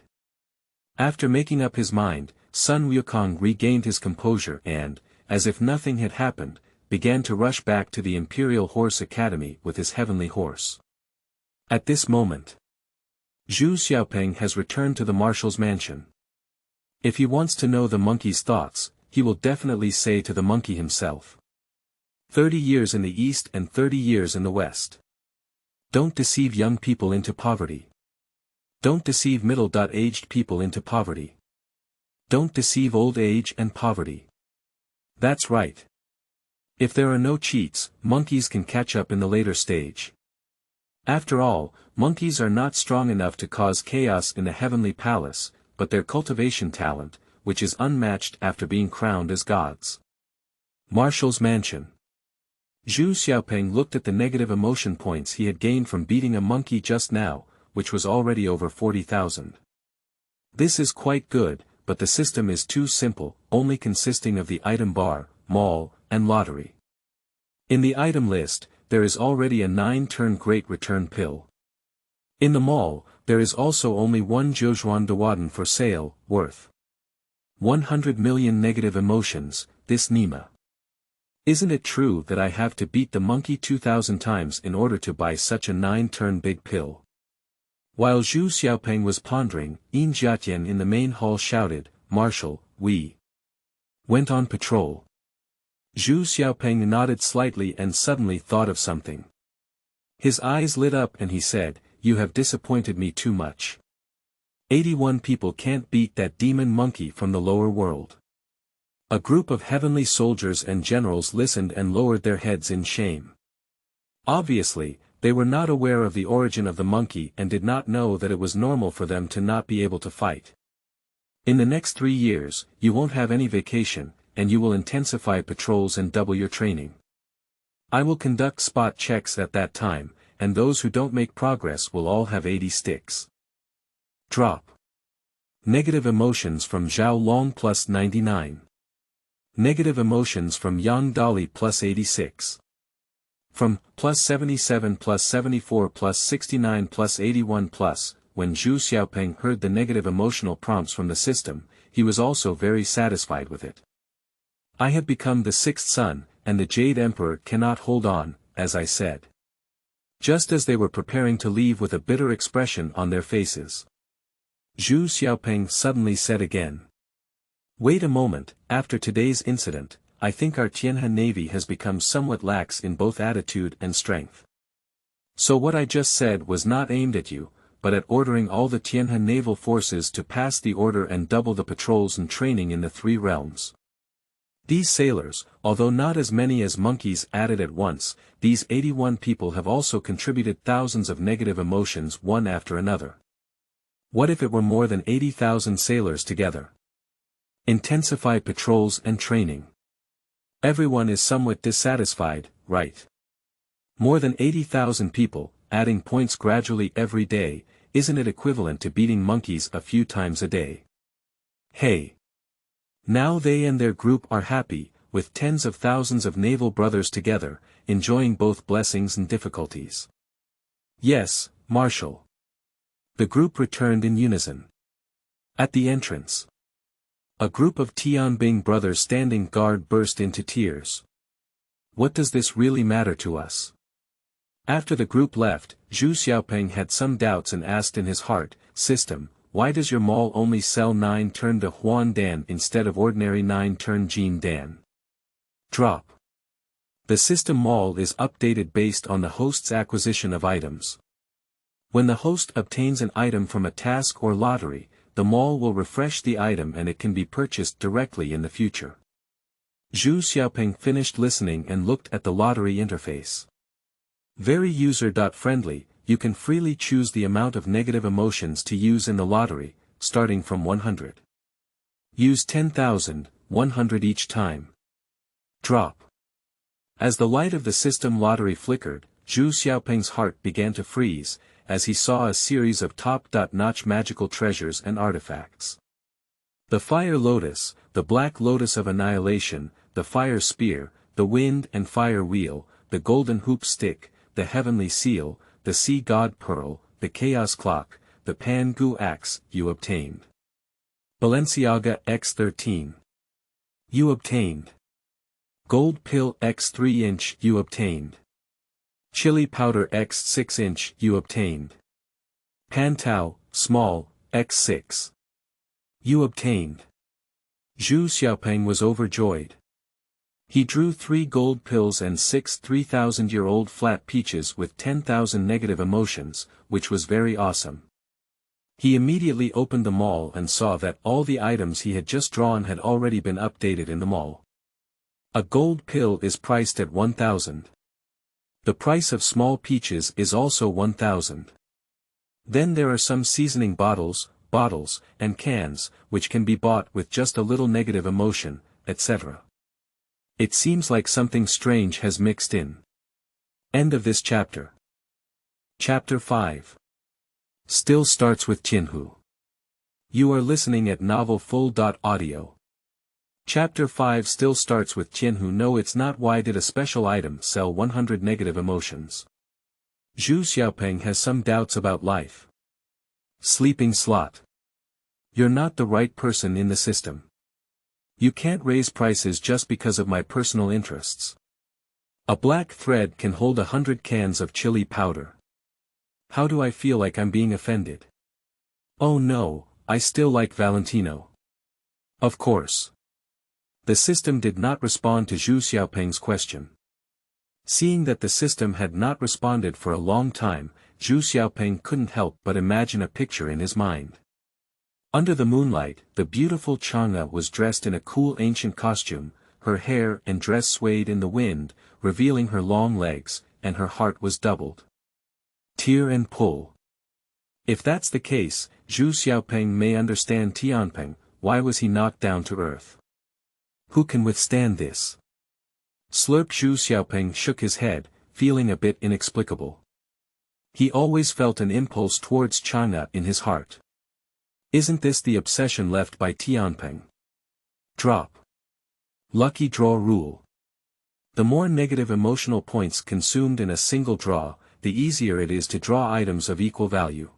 After making up his mind, Sun Wukong regained his composure and, as if nothing had happened, began to rush back to the Imperial Horse Academy with his heavenly horse. At this moment, Zhu Xiaopeng has returned to the marshal's mansion. If he wants to know the monkey's thoughts, he will definitely say to the monkey himself. 30 years in the East and 30 years in the West. Don't deceive young people into poverty. Don't deceive middle-aged people into poverty. Don't deceive old age and poverty. That's right. If there are no cheats, monkeys can catch up in the later stage. After all, monkeys are not strong enough to cause chaos in the heavenly palace, but their cultivation talent, which is unmatched after being crowned as gods. Marshal's mansion. Zhu Xiaopeng looked at the negative emotion points he had gained from beating a monkey just now, which was already over 40,000. This is quite good, but the system is too simple, only consisting of the item bar, mall, and lottery. In the item list, there is already a 9-turn great return pill. In the mall, there is also only one Zhuozhuan Dawaden for sale, worth 100 million negative emotions, this Nima. Isn't it true that I have to beat the monkey 2,000 times in order to buy such a 9-turn big pill? While Zhu Xiaopeng was pondering, Yin Jiatian in the main hall shouted, "Marshal, we went on patrol." Zhu Xiaopeng nodded slightly and suddenly thought of something. His eyes lit up and he said, "You have disappointed me too much. 81 people can't beat that demon monkey from the lower world." A group of heavenly soldiers and generals listened and lowered their heads in shame. Obviously, they were not aware of the origin of the monkey and did not know that it was normal for them to not be able to fight. In the next 3 years, you won't have any vacation, and you will intensify patrols and double your training. I will conduct spot checks at that time, and those who don't make progress will all have 80 sticks. Drop. Negative emotions from Zhao Long plus 99. Negative emotions from Yang Dali plus 86. From plus 77 plus 74 plus 69 plus 81 plus, when Zhu Xiaopeng heard the negative emotional prompts from the system, he was also very satisfied with it. I have become the 6th son, and the Jade Emperor cannot hold on, as I said. Just as they were preparing to leave with a bitter expression on their faces, Zhu Xiaopeng suddenly said again. Wait a moment, after today's incident, I think our Tianhu navy has become somewhat lax in both attitude and strength. So what I just said was not aimed at you, but at ordering all the Tianhu naval forces to pass the order and double the patrols and training in the 3 realms. These sailors, although not as many as monkeys added at once, these 81 people have also contributed thousands of negative emotions one after another. What if it were more than 80,000 sailors together? Intensify patrols and training. Everyone is somewhat dissatisfied, right? More than 80,000 people, adding points gradually every day, isn't it equivalent to beating monkeys a few times a day? Hey! Now they and their group are happy, with tens of thousands of naval brothers together, enjoying both blessings and difficulties. Yes, Marshal. The group returned in unison. At the entrance, a group of Tianbing brothers standing guard burst into tears. What does this really matter to us? After the group left, Zhu Xiaopeng had some doubts and asked in his heart, System, why does your mall only sell 9-turn de Huan Dan instead of ordinary 9-turn Jin Dan? Drop. The system mall is updated based on the host's acquisition of items. When the host obtains an item from a task or lottery, the mall will refresh the item and it can be purchased directly in the future. Zhu Xiaopeng finished listening and looked at the lottery interface. Very user-friendly, you can freely choose the amount of negative emotions to use in the lottery, starting from 100. Use 10,000, 100 each time. Drop. As the light of the system lottery flickered, Zhu Xiaopeng's heart began to freeze, as he saw a series of top-notch magical treasures and artifacts. The Fire Lotus, the Black Lotus of Annihilation, the Fire Spear, the Wind and Fire Wheel, the Golden Hoop Stick, the Heavenly Seal, the Sea God Pearl, the Chaos Clock, the Pan Gu Axe, you obtained. Balenciaga X13. You obtained. Gold Pill X 3-inch, you obtained. Chili Powder X 6-inch, you obtained. Pantao, Small, X6. You obtained. Zhu Xiaopeng was overjoyed. He drew 3 gold pills and 6 3,000-year-old flat peaches with 10,000 negative emotions, which was very awesome. He immediately opened the mall and saw that all the items he had just drawn had already been updated in the mall. A gold pill is priced at 1,000. The price of small peaches is also 1,000. Then there are some seasoning bottles, and cans, which can be bought with just a little negative emotion, etc. It seems like something strange has mixed in. End of this chapter. Chapter 5. Still starts with Tianhu. You are listening at novelfull.audio. Chapter 5 still starts with Tianhu. No, it's not. Why did a special item sell 100 negative emotions? Zhu Xiaopeng has some doubts about life. Sleeping slot. You're not the right person in the system. You can't raise prices just because of my personal interests. A black thread can hold 100 cans of chili powder. How do I feel like I'm being offended? Oh no, I still like Valentino. Of course. The system did not respond to Zhu Xiaopeng's question. Seeing that the system had not responded for a long time, Zhu Xiaopeng couldn't help but imagine a picture in his mind. Under the moonlight, the beautiful Chang'e was dressed in a cool ancient costume, her hair and dress swayed in the wind, revealing her long legs, and her heart was doubled. Tear and pull. If that's the case, Zhu Xiaopeng may understand Tianpeng. Why was he knocked down to earth? Who can withstand this? Slurp. Zhu Xiaopeng shook his head, feeling a bit inexplicable. He always felt an impulse towards Chang'e in his heart. Isn't this the obsession left by Tianpeng? Drop. Lucky draw rule. The more negative emotional points consumed in a single draw, the easier it is to draw items of equal value.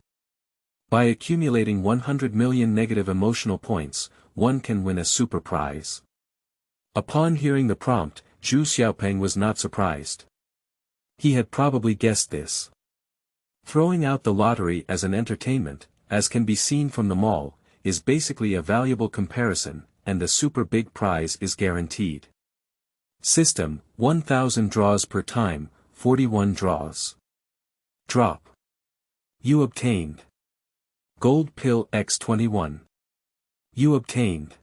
By accumulating 100 million negative emotional points, one can win a super prize. Upon hearing the prompt, Zhu Xiaopeng was not surprised. He had probably guessed this. Throwing out the lottery as an entertainment, as can be seen from the mall, is basically a valuable comparison, and the super big prize is guaranteed. System, 1,000 draws per time, 41 draws. Drop. You obtained. Gold Pill X21. You obtained.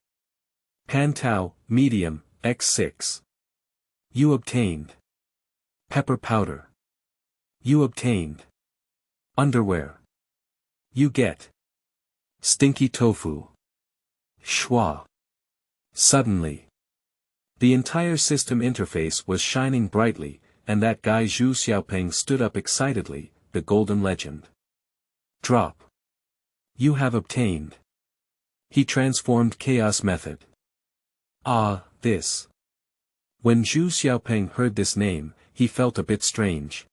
Pantao, Medium, X6. You obtained. Pepper Powder. You obtained. Underwear. You get. Stinky Tofu. Schwa. Suddenly. The entire system interface was shining brightly, and that guy Zhu Xiaopeng stood up excitedly, the golden legend. Drop. You have obtained. He transformed chaos method. Ah, this. When Zhu Xiaopeng heard this name, he felt a bit strange.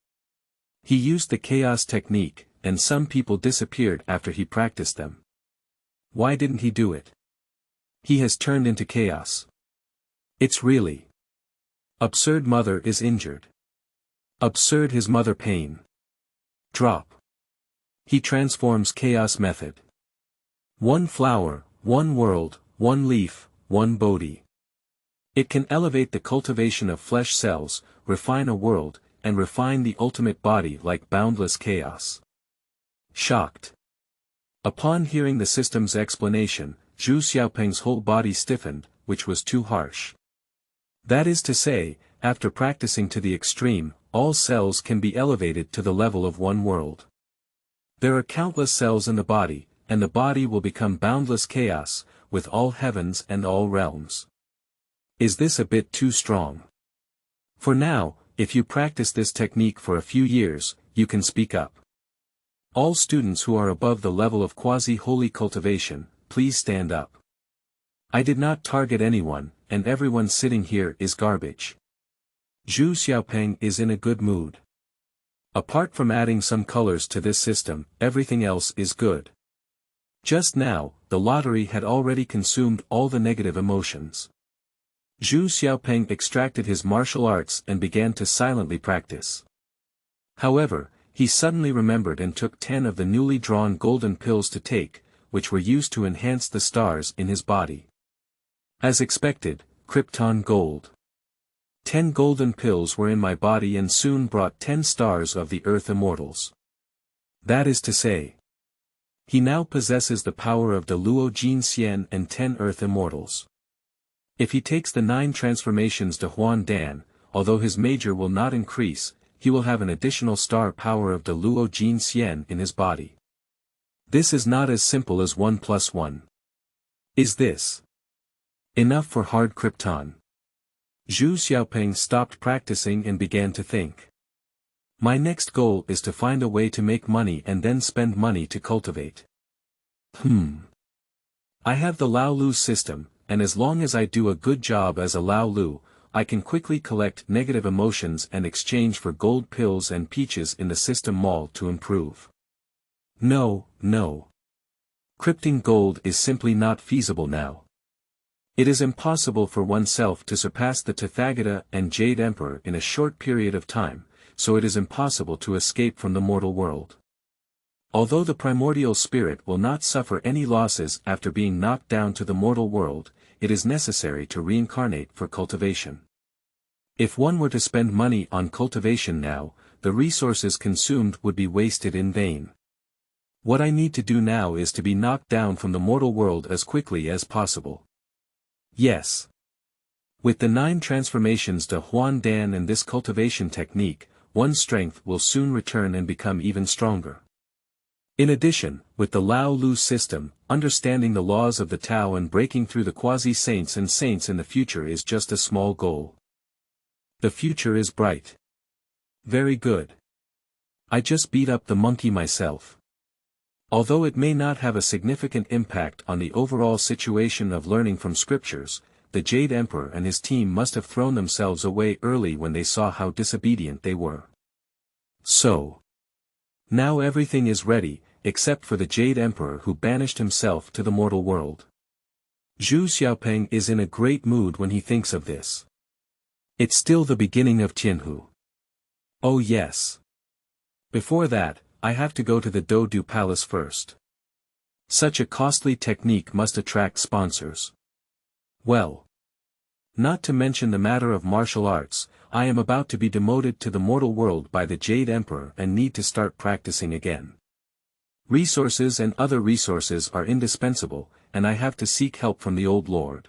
He used the chaos technique, and some people disappeared after he practiced them. Why didn't he do it? He has turned into chaos. It's really absurd. Mother is injured. Absurd. His mother pain. Drop. He transforms chaos method. One flower, one world, one leaf, one Bodhi. It can elevate the cultivation of flesh cells, refine a world, and refine the ultimate body like boundless chaos. Shocked. Upon hearing the system's explanation, Zhu Xiaopeng's whole body stiffened, which was too harsh. That is to say, after practicing to the extreme, all cells can be elevated to the level of one world. There are countless cells in the body, and the body will become boundless chaos, with all heavens and all realms. Is this a bit too strong? For now, if you practice this technique for a few years, you can speak up. All students who are above the level of quasi-holy cultivation, please stand up. I did not target anyone, and everyone sitting here is garbage. Zhu Xiaopeng is in a good mood. Apart from adding some colors to this system, everything else is good. Just now, the lottery had already consumed all the negative emotions. Zhu Xiaopeng extracted his martial arts and began to silently practice. However, he suddenly remembered and took 10 of the newly drawn golden pills to take, which were used to enhance the stars in his body. As expected, Krypton Gold. 10 golden pills were in my body and soon brought 10 stars of the Earth Immortals. That is to say, he now possesses the power of the Luo Jin Xian and 10 Earth Immortals. If he takes the 9 transformations to Huan Dan, although his major will not increase, he will have an additional star power of the Luo Jin Xian in his body. This is not as simple as 1 plus 1. Is this enough for hard Krypton? Zhu Xiaopeng stopped practicing and began to think. My next goal is to find a way to make money and then spend money to cultivate. I have the Lao Lu system, and as long as I do a good job as a Lao Lu, I can quickly collect negative emotions and exchange for gold pills and peaches in the system mall to improve. No. Krypton gold is simply not feasible now. It is impossible for oneself to surpass the Tathagata and Jade Emperor in a short period of time, so it is impossible to escape from the mortal world. Although the primordial spirit will not suffer any losses after being knocked down to the mortal world, it is necessary to reincarnate for cultivation. If one were to spend money on cultivation now, the resources consumed would be wasted in vain. What I need to do now is to be knocked down from the mortal world as quickly as possible. Yes. With the 9 transformations to Huan Dan and this cultivation technique, one's strength will soon return and become even stronger. In addition, with the Lao Lu system, understanding the laws of the Tao and breaking through the quasi-saints and saints in the future is just a small goal. The future is bright. Very good. I just beat up the monkey myself. Although it may not have a significant impact on the overall situation of learning from scriptures, the Jade Emperor and his team must have thrown themselves away early when they saw how disobedient they were. So, now everything is ready, except for the Jade Emperor who banished himself to the mortal world. Zhu Xiaopeng is in a great mood when he thinks of this. It's still the beginning of Tianhu. Oh yes. Before that, I have to go to the Dodu Palace first. Such a costly technique must attract sponsors. Well. Not to mention the matter of martial arts, I am about to be demoted to the mortal world by the Jade Emperor and need to start practicing again. Resources and other resources are indispensable, and I have to seek help from the old lord.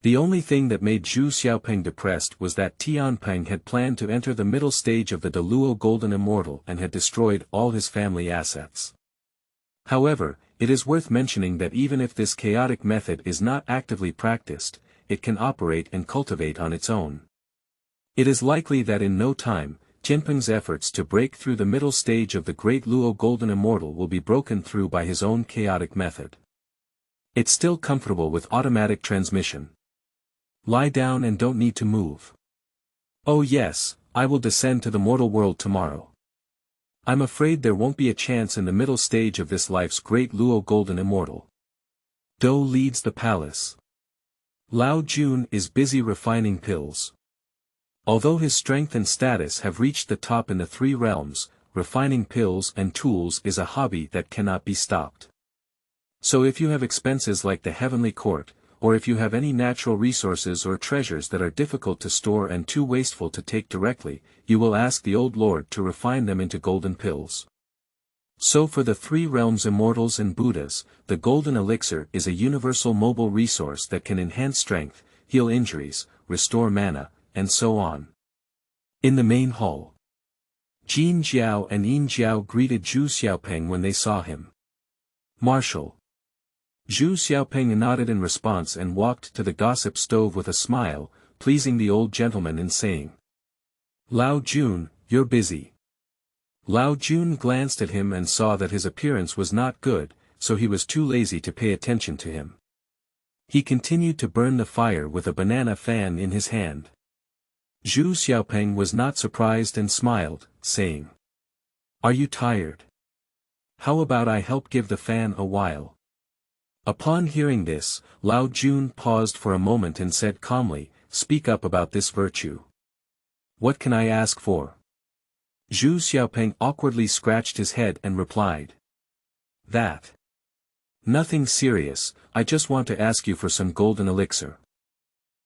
The only thing that made Zhu Xiaopeng depressed was that Tianpeng had planned to enter the middle stage of the Deluo Golden Immortal and had destroyed all his family assets. However, it is worth mentioning that even if this chaotic method is not actively practiced, it can operate and cultivate on its own. It is likely that in no time, Tianpeng's efforts to break through the middle stage of the Great Luo Golden Immortal will be broken through by his own chaotic method. It's still comfortable with automatic transmission. Lie down and don't need to move. Oh yes, I will descend to the mortal world tomorrow. I'm afraid there won't be a chance in the middle stage of this life's Great Luo Golden Immortal. Do leads the palace. Lao Jun is busy refining pills. Although his strength and status have reached the top in the 3 realms, refining pills and tools is a hobby that cannot be stopped. So if you have expenses like the heavenly court, or if you have any natural resources or treasures that are difficult to store and too wasteful to take directly, you will ask the old lord to refine them into golden pills. So for the 3 realms immortals and Buddhas, the golden elixir is a universal mobile resource that can enhance strength, heal injuries, restore mana, and so on. In the main hall, Jin Jiao and Yin Jiao greeted Zhu Xiaopeng when they saw him. Marshal. Zhu Xiaopeng nodded in response and walked to the gossip stove with a smile, pleasing the old gentleman in saying, Lao Jun, you're busy. Lao Jun glanced at him and saw that his appearance was not good, so he was too lazy to pay attention to him. He continued to burn the fire with a banana fan in his hand. Zhu Xiaopeng was not surprised and smiled, saying, Are you tired? How about I help give the fan a while? Upon hearing this, Lao Jun paused for a moment and said calmly, speak up about this virtue. What can I ask for? Zhu Xiaopeng awkwardly scratched his head and replied. That. Nothing serious, I just want to ask you for some golden elixir.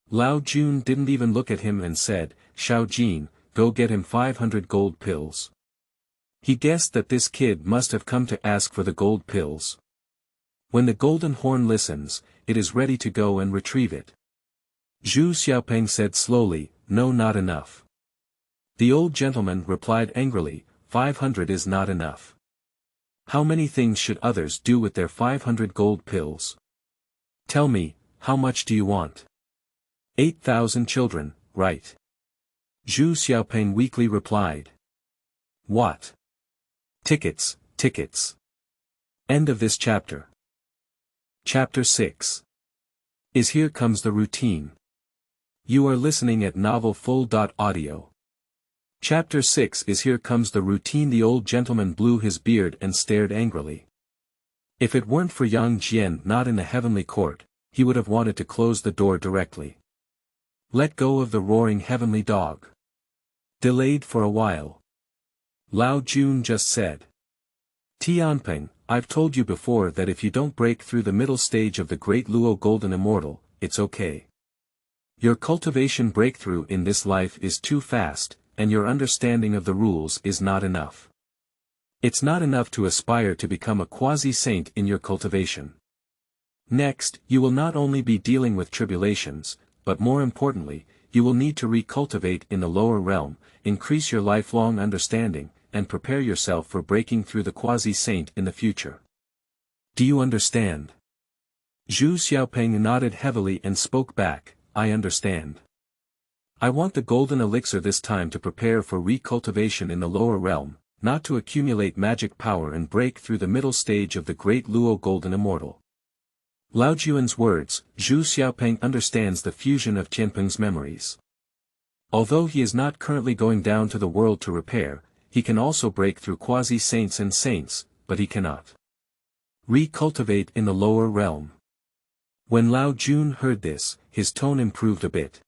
Lao Jun didn't even look at him and said, Xiao Jin, go get him 500 gold pills. He guessed that this kid must have come to ask for the gold pills. When the golden horn listens, it is ready to go and retrieve it. Zhu Xiaopeng said slowly, no, not enough. The old gentleman replied angrily, 500 is not enough. How many things should others do with their 500 gold pills? Tell me, how much do you want? 8,000 children, right? Zhu Xiaopeng weakly replied. What? Tickets, tickets. End of this chapter. Chapter 6. Is Here Comes the Routine. You are listening at novelfull.audio. Chapter 6 is Here Comes the Routine. The old gentleman blew his beard and stared angrily. If it weren't for Yang Jian not in the heavenly court, he would have wanted to close the door directly. Let go of the roaring heavenly dog. Delayed for a while. Lao Jun just said. Tianpeng, I've told you before that if you don't break through the middle stage of the Great Luo Golden Immortal, it's okay. Your cultivation breakthrough in this life is too fast, and your understanding of the rules is not enough. It's not enough to aspire to become a quasi-saint in your cultivation. Next, you will not only be dealing with tribulations, but more importantly, you will need to recultivate in the lower realm, increase your lifelong understanding, and prepare yourself for breaking through the quasi-saint in the future. Do you understand? Zhu Xiaopeng nodded heavily and spoke back, I understand. I want the golden elixir this time to prepare for recultivation in the lower realm, not to accumulate magic power and break through the middle stage of the Great Luo Golden Immortal. Lao Juan's words, Zhu Xiaopeng understands the fusion of Tianpeng's memories. Although he is not currently going down to the world to repair, he can also break through quasi-saints and saints, but he cannot recultivate in the lower realm. When Lao Jun heard this, his tone improved a bit.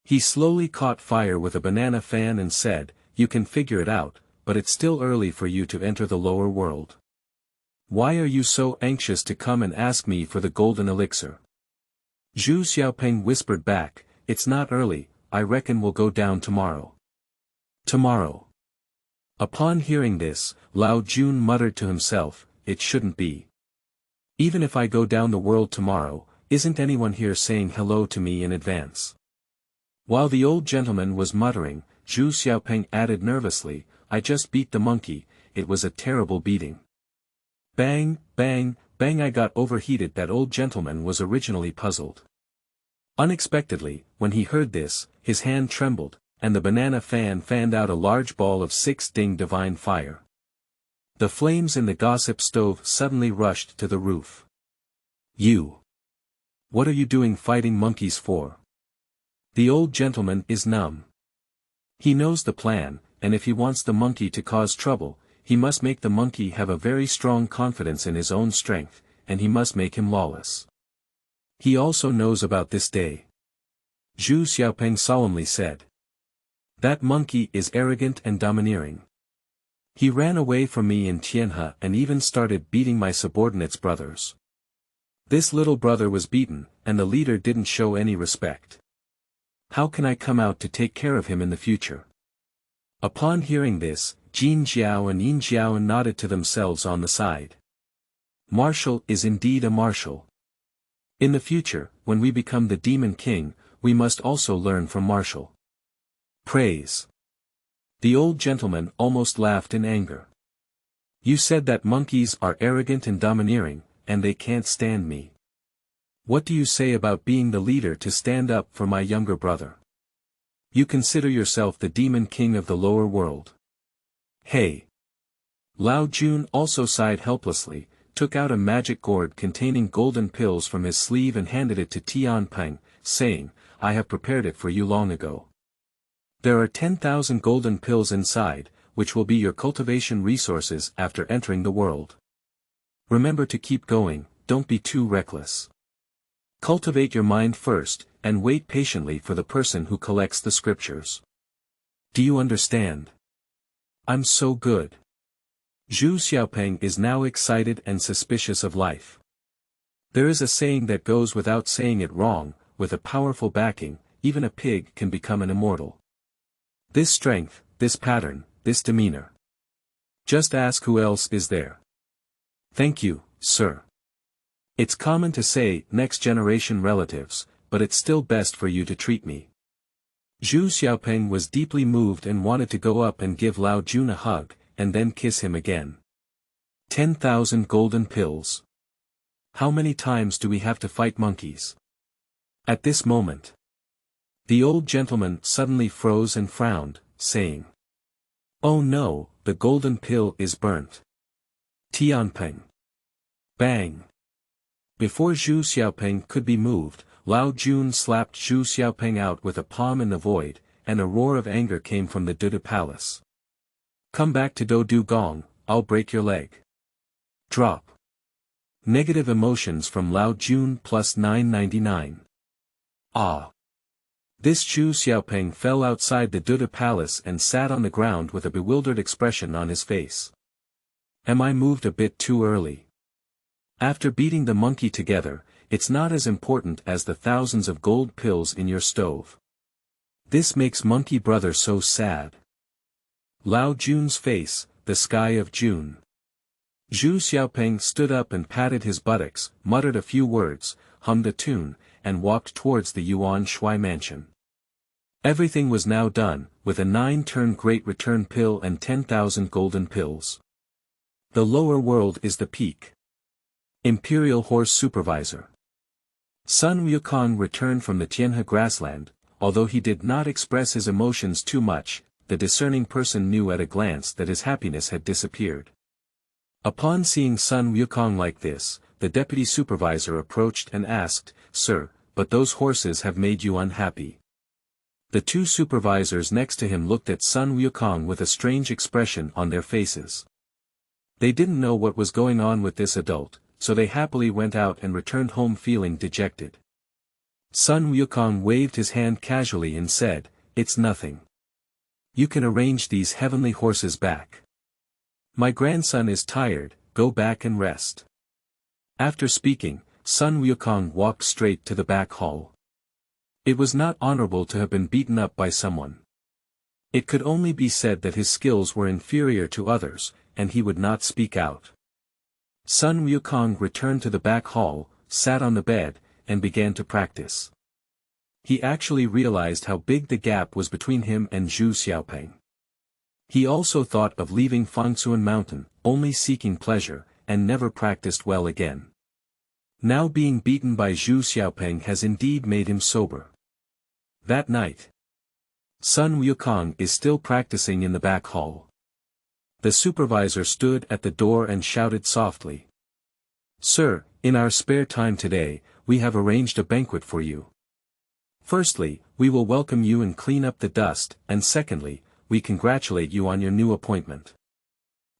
He slowly caught fire with a banana fan and said, you can figure it out, but it's still early for you to enter the lower world. Why are you so anxious to come and ask me for the golden elixir? Zhu Xiaopeng whispered back, it's not early, I reckon we'll go down tomorrow. Tomorrow. Upon hearing this, Lao Jun muttered to himself, it shouldn't be. Even if I go down the world tomorrow, isn't anyone here saying hello to me in advance? While the old gentleman was muttering, Zhu Xiaopeng added nervously, I just beat the monkey, it was a terrible beating. Bang, bang, bang, I got overheated. That old gentleman was originally puzzled. Unexpectedly, when he heard this, his hand trembled, and the banana fan fanned out a large ball of 6 divine fire. The flames in the gossip stove suddenly rushed to the roof. You! What are you doing fighting monkeys for? The old gentleman is numb. He knows the plan, and if he wants the monkey to cause trouble, he must make the monkey have a very strong confidence in his own strength, and he must make him lawless. He also knows about this day. Zhu Xiaopeng solemnly said. That monkey is arrogant and domineering. He ran away from me in Tianhu and even started beating my subordinates' brothers. This little brother was beaten, and the leader didn't show any respect. How can I come out to take care of him in the future? Upon hearing this, Jin Jiao and Yin Jiao nodded to themselves on the side. Marshal is indeed a marshal. In the future, when we become the Demon King, we must also learn from Marshal. Praise. The old gentleman almost laughed in anger. You said that monkeys are arrogant and domineering, and they can't stand me. What do you say about being the leader to stand up for my younger brother? You consider yourself the Demon King of the lower world. Hey! Lao Jun also sighed helplessly, took out a magic gourd containing golden pills from his sleeve and handed it to Tianpeng, saying, I have prepared it for you long ago. There are 10,000 golden pills inside, which will be your cultivation resources after entering the world. Remember to keep going, don't be too reckless. Cultivate your mind first, and wait patiently for the person who collects the scriptures. Do you understand? I'm so good. Zhu Xiaopeng is now excited and suspicious of life. There is a saying that goes without saying it wrong, with a powerful backing, even a pig can become an immortal. This strength, this pattern, this demeanor. Just ask who else is there. Thank you, sir. It's common to say next generation relatives, but it's still best for you to treat me. Zhu Xiaopeng was deeply moved and wanted to go up and give Lao Jun a hug, and then kiss him again. 10,000 golden pills. How many times do we have to fight monkeys? At this moment, the old gentleman suddenly froze and frowned, saying, "Oh no, the golden pill is burnt." Tianpeng. Bang. Before Zhu Xiaopeng could be moved, Lao Jun slapped Zhu Xiaopeng out with a palm in the void, and a roar of anger came from the Duda palace. Come back to Do Du Gong, I'll break your leg. Drop. Negative emotions from Lao Jun plus 999. Ah. This Zhu Xiaopeng fell outside the Duda palace and sat on the ground with a bewildered expression on his face. Am I moved a bit too early? After beating the monkey together, it's not as important as the thousands of gold pills in your stove. This makes Monkey Brother so sad. Lao Jun's face, the sky of June. Zhu Xiaopeng stood up and patted his buttocks, muttered a few words, hummed a tune, and walked towards the Yuan Shui mansion. Everything was now done, with a 9-turn great return pill and 10,000 golden pills. The lower world is the peak. Imperial Horse Supervisor. Sun Wukong returned from the Tianhu grassland. Although he did not express his emotions too much, the discerning person knew at a glance that his happiness had disappeared. Upon seeing Sun Wukong like this, the deputy supervisor approached and asked, "Sir, but those horses have made you unhappy." The two supervisors next to him looked at Sun Wukong with a strange expression on their faces. They didn't know what was going on with this adult, so they happily went out and returned home feeling dejected. Sun Wukong waved his hand casually and said, "It's nothing. You can arrange these heavenly horses back. My grandson is tired, go back and rest." After speaking, Sun Wukong walked straight to the back hall. It was not honorable to have been beaten up by someone. It could only be said that his skills were inferior to others, and he would not speak out. Sun Wukong returned to the back hall, sat on the bed, and began to practice. He actually realized how big the gap was between him and Zhu Xiaopeng. He also thought of leaving Fangsuan Mountain, only seeking pleasure, and never practiced well again. Now being beaten by Zhu Xiaopeng has indeed made him sober. That night, Sun Wukong is still practicing in the back hall. The supervisor stood at the door and shouted softly, "Sir, in our spare time today, we have arranged a banquet for you. Firstly, we will welcome you and clean up the dust, and secondly, we congratulate you on your new appointment."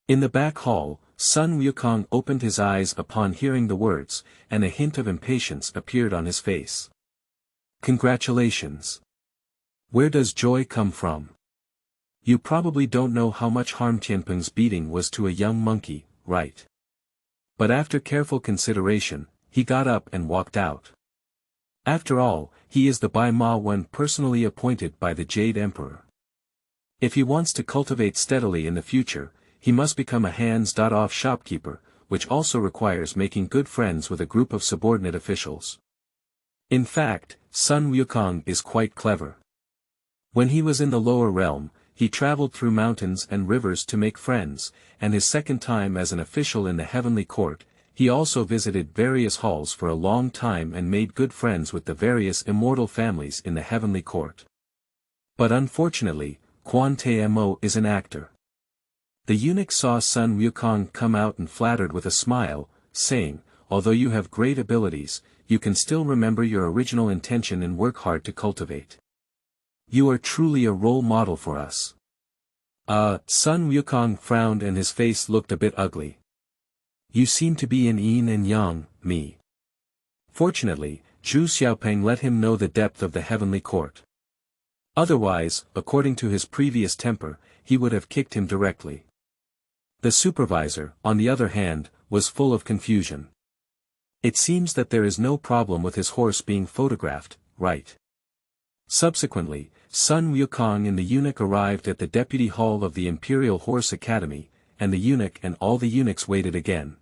In the back hall, Sun Wukong opened his eyes upon hearing the words, and a hint of impatience appeared on his face. Congratulations. Where does joy come from? You probably don't know how much harm Tianpeng's beating was to a young monkey, right? But after careful consideration, he got up and walked out. After all, he is the Bai Ma one personally appointed by the Jade Emperor. If he wants to cultivate steadily in the future, he must become a hands-off shopkeeper, which also requires making good friends with a group of subordinate officials. In fact, Sun Wukong is quite clever. When he was in the lower realm, he traveled through mountains and rivers to make friends, and his second time as an official in the heavenly court, he also visited various halls for a long time and made good friends with the various immortal families in the heavenly court. But unfortunately, Quan Tmo is an actor. The eunuch saw Sun Wukong come out and flattered with a smile, saying, "Although you have great abilities, you can still remember your original intention and work hard to cultivate. You are truly a role model for us." Sun Wukong frowned and his face looked a bit ugly. You seem to be in yin and yang, me. Fortunately, Zhu Xiaopeng let him know the depth of the heavenly court. Otherwise, according to his previous temper, he would have kicked him directly. The supervisor, on the other hand, was full of confusion. It seems that there is no problem with his horse being photographed, right? Subsequently, Sun Wukong and the eunuch arrived at the deputy hall of the Imperial Horse Academy, and the eunuch and all the eunuchs waited again.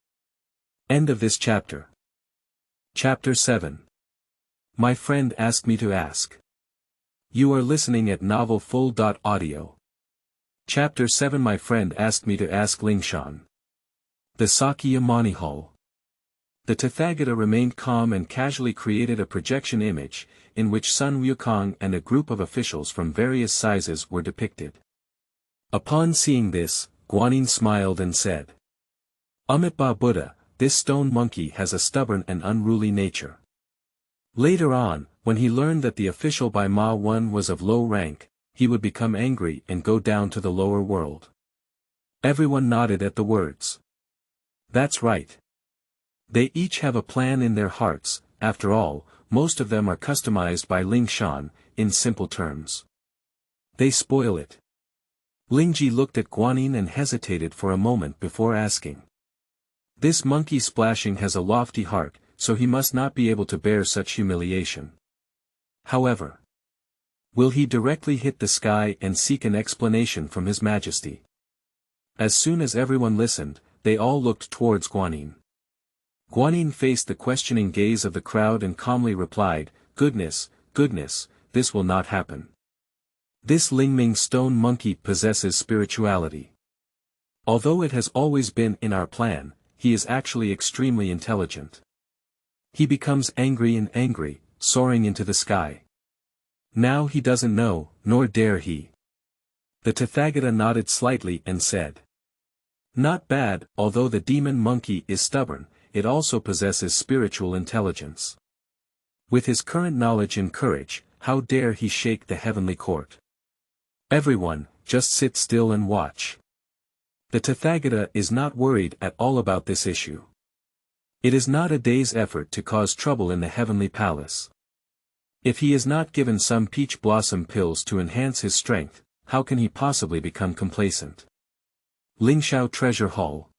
End of this chapter. Chapter 7. My friend asked me to ask. You are listening at novelfull.audio. Chapter 7. My friend asked me to ask Lingshan. The Sakyamuni Hall. The Tathagata remained calm and casually created a projection image, in which Sun Wukong and a group of officials from various sizes were depicted. Upon seeing this, Guanyin smiled and said, Amitabha Buddha, this stone monkey has a stubborn and unruly nature. Later on, when he learned that the official by Ma Wen was of low rank, he would become angry and go down to the lower world. Everyone nodded at the words. That's right. They each have a plan in their hearts. After all, most of them are customized by Lingshan, in simple terms. They spoil it. Lingji looked at Guanyin and hesitated for a moment before asking. This monkey splashing has a lofty heart, so he must not be able to bear such humiliation. However, will he directly hit the sky and seek an explanation from His Majesty? As soon as everyone listened, they all looked towards Guanyin. Guanyin faced the questioning gaze of the crowd and calmly replied, Goodness, this will not happen. This Lingming stone monkey possesses spirituality. Although it has always been in our plan, he is actually extremely intelligent. He becomes angry and angry, soaring into the sky. Now he doesn't know, nor dare he. The Tathagata nodded slightly and said. Not bad, although the demon monkey is stubborn, it also possesses spiritual intelligence. With his current knowledge and courage, how dare he shake the heavenly court? Everyone, just sit still and watch. The Tathagata is not worried at all about this issue. It is not a day's effort to cause trouble in the heavenly palace. If he is not given some peach blossom pills to enhance his strength, how can he possibly become complacent? Lingshao Treasure Hall.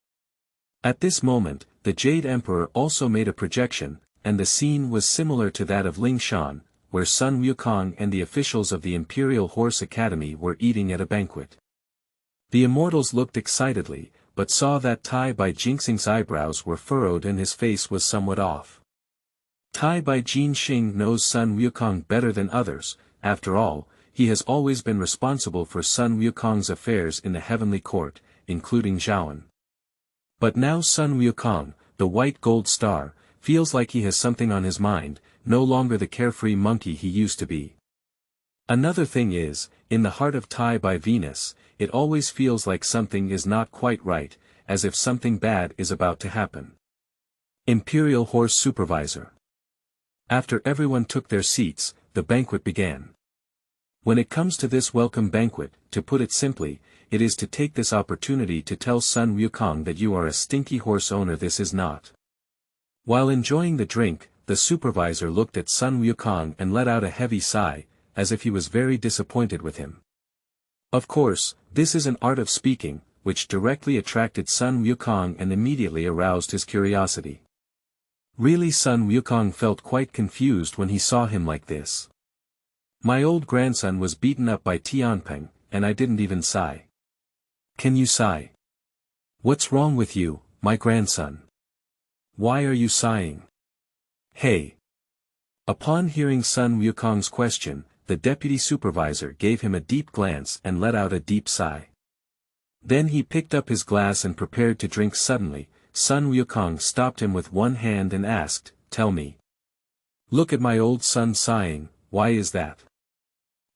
At this moment, the Jade Emperor also made a projection, and the scene was similar to that of Lingshan, where Sun Wukong and the officials of the Imperial Horse Academy were eating at a banquet. The immortals looked excitedly, but saw that Tai Bai Jinxing's eyebrows were furrowed and his face was somewhat off. Tai Bai Jinxing knows Sun Wukong better than others. After all, he has always been responsible for Sun Wukong's affairs in the heavenly court, including Zhaoan. But now Sun Wukong, the white gold star, feels like he has something on his mind, no longer the carefree monkey he used to be. Another thing is, in the heart of Tai Bai Venus, it always feels like something is not quite right, as if something bad is about to happen. Imperial Horse Supervisor. After everyone took their seats, the banquet began. When it comes to this welcome banquet, to put it simply, it is to take this opportunity to tell Sun Wukong that you are a stinky horse owner. This is not. While enjoying the drink, the supervisor looked at Sun Wukong and let out a heavy sigh, as if he was very disappointed with him. Of course, this is an art of speaking, which directly attracted Sun Wukong and immediately aroused his curiosity. Really, Sun Wukong felt quite confused when he saw him like this. My old grandson was beaten up by Tianpeng, and I didn't even sigh. Can you sigh? What's wrong with you, my grandson? Why are you sighing? Hey! Upon hearing Sun Wukong's question, the deputy supervisor gave him a deep glance and let out a deep sigh. Then he picked up his glass and prepared to drink. Suddenly, Sun Wukong stopped him with one hand and asked, Tell me. Look at my old son sighing, why is that?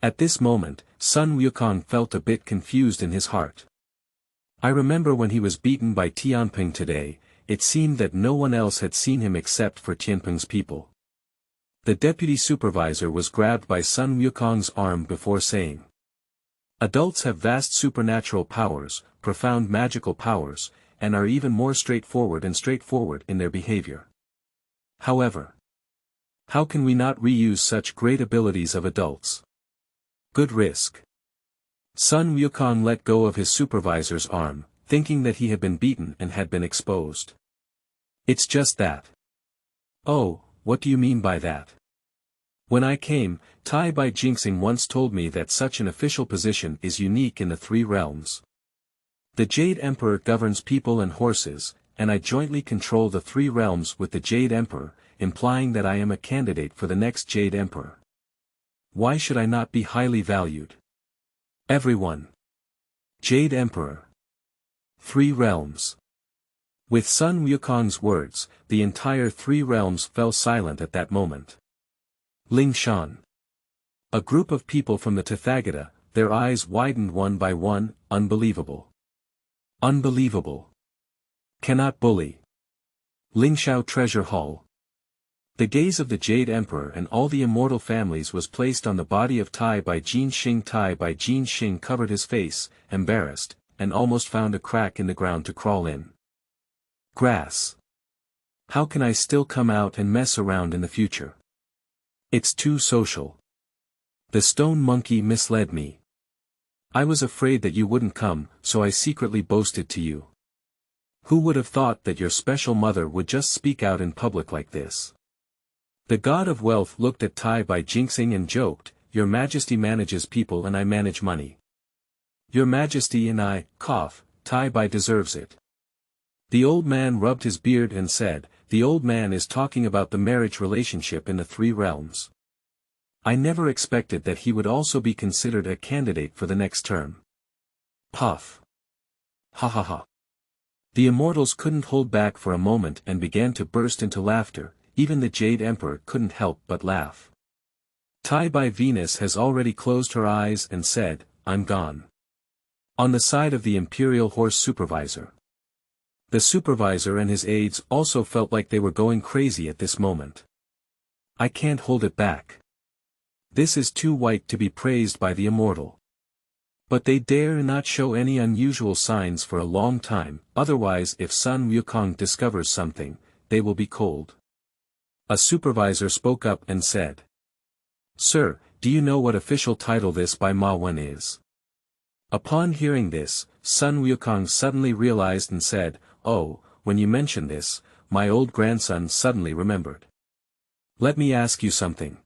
At this moment, Sun Wukong felt a bit confused in his heart. I remember when he was beaten by Tianpeng today, it seemed that no one else had seen him except for Tianpeng's people. The deputy supervisor was grabbed by Sun Wukong's arm before saying. Adults have vast supernatural powers, profound magical powers, and are even more straightforward in their behavior. However, how can we not reuse such great abilities of adults? Good risk. Sun Wukong let go of his supervisor's arm, thinking that he had been beaten and had been exposed. It's just that. Oh, what do you mean by that? When I came, Tai Bai Jinxing once told me that such an official position is unique in the three realms. The Jade Emperor governs people and horses, and I jointly control the three realms with the Jade Emperor, implying that I am a candidate for the next Jade Emperor. Why should I not be highly valued? Everyone. Jade Emperor. Three realms. With Sun Wukong's words, the entire three realms fell silent at that moment. Ling Shan. A group of people from the Tathagata, their eyes widened one by one. Unbelievable. Unbelievable. Cannot bully. Lingxiao Treasure Hall. The gaze of the Jade Emperor and all the immortal families was placed on the body of Tai Bai Jinxing. Tai Bai Jinxing covered his face, embarrassed, and almost found a crack in the ground to crawl in. Grass. How can I still come out and mess around in the future? It's too social. The stone monkey misled me. I was afraid that you wouldn't come, so I secretly boasted to you. Who would have thought that your special mother would just speak out in public like this? The god of wealth looked at Tai Bai Jinxing and joked, Your Majesty manages people and I manage money. Your Majesty and I, cough, Tai Bai deserves it. The old man rubbed his beard and said, The old man is talking about the marriage relationship in the three realms. I never expected that he would also be considered a candidate for the next term. Puff. Ha ha ha. The immortals couldn't hold back for a moment and began to burst into laughter, even the Jade Emperor couldn't help but laugh. Tai Bai Venus has already closed her eyes and said, I'm gone. On the side of the Imperial Horse Supervisor. The supervisor and his aides also felt like they were going crazy at this moment. I can't hold it back. This is too white to be praised by the immortal. But they dare not show any unusual signs for a long time, otherwise if Sun Wukong discovers something, they will be cold. A supervisor spoke up and said. Sir, do you know what official title this by Ma Wen is? Upon hearing this, Sun Wukong suddenly realized and said, Oh, when you mention this, my old grandson suddenly remembered. Let me ask you something.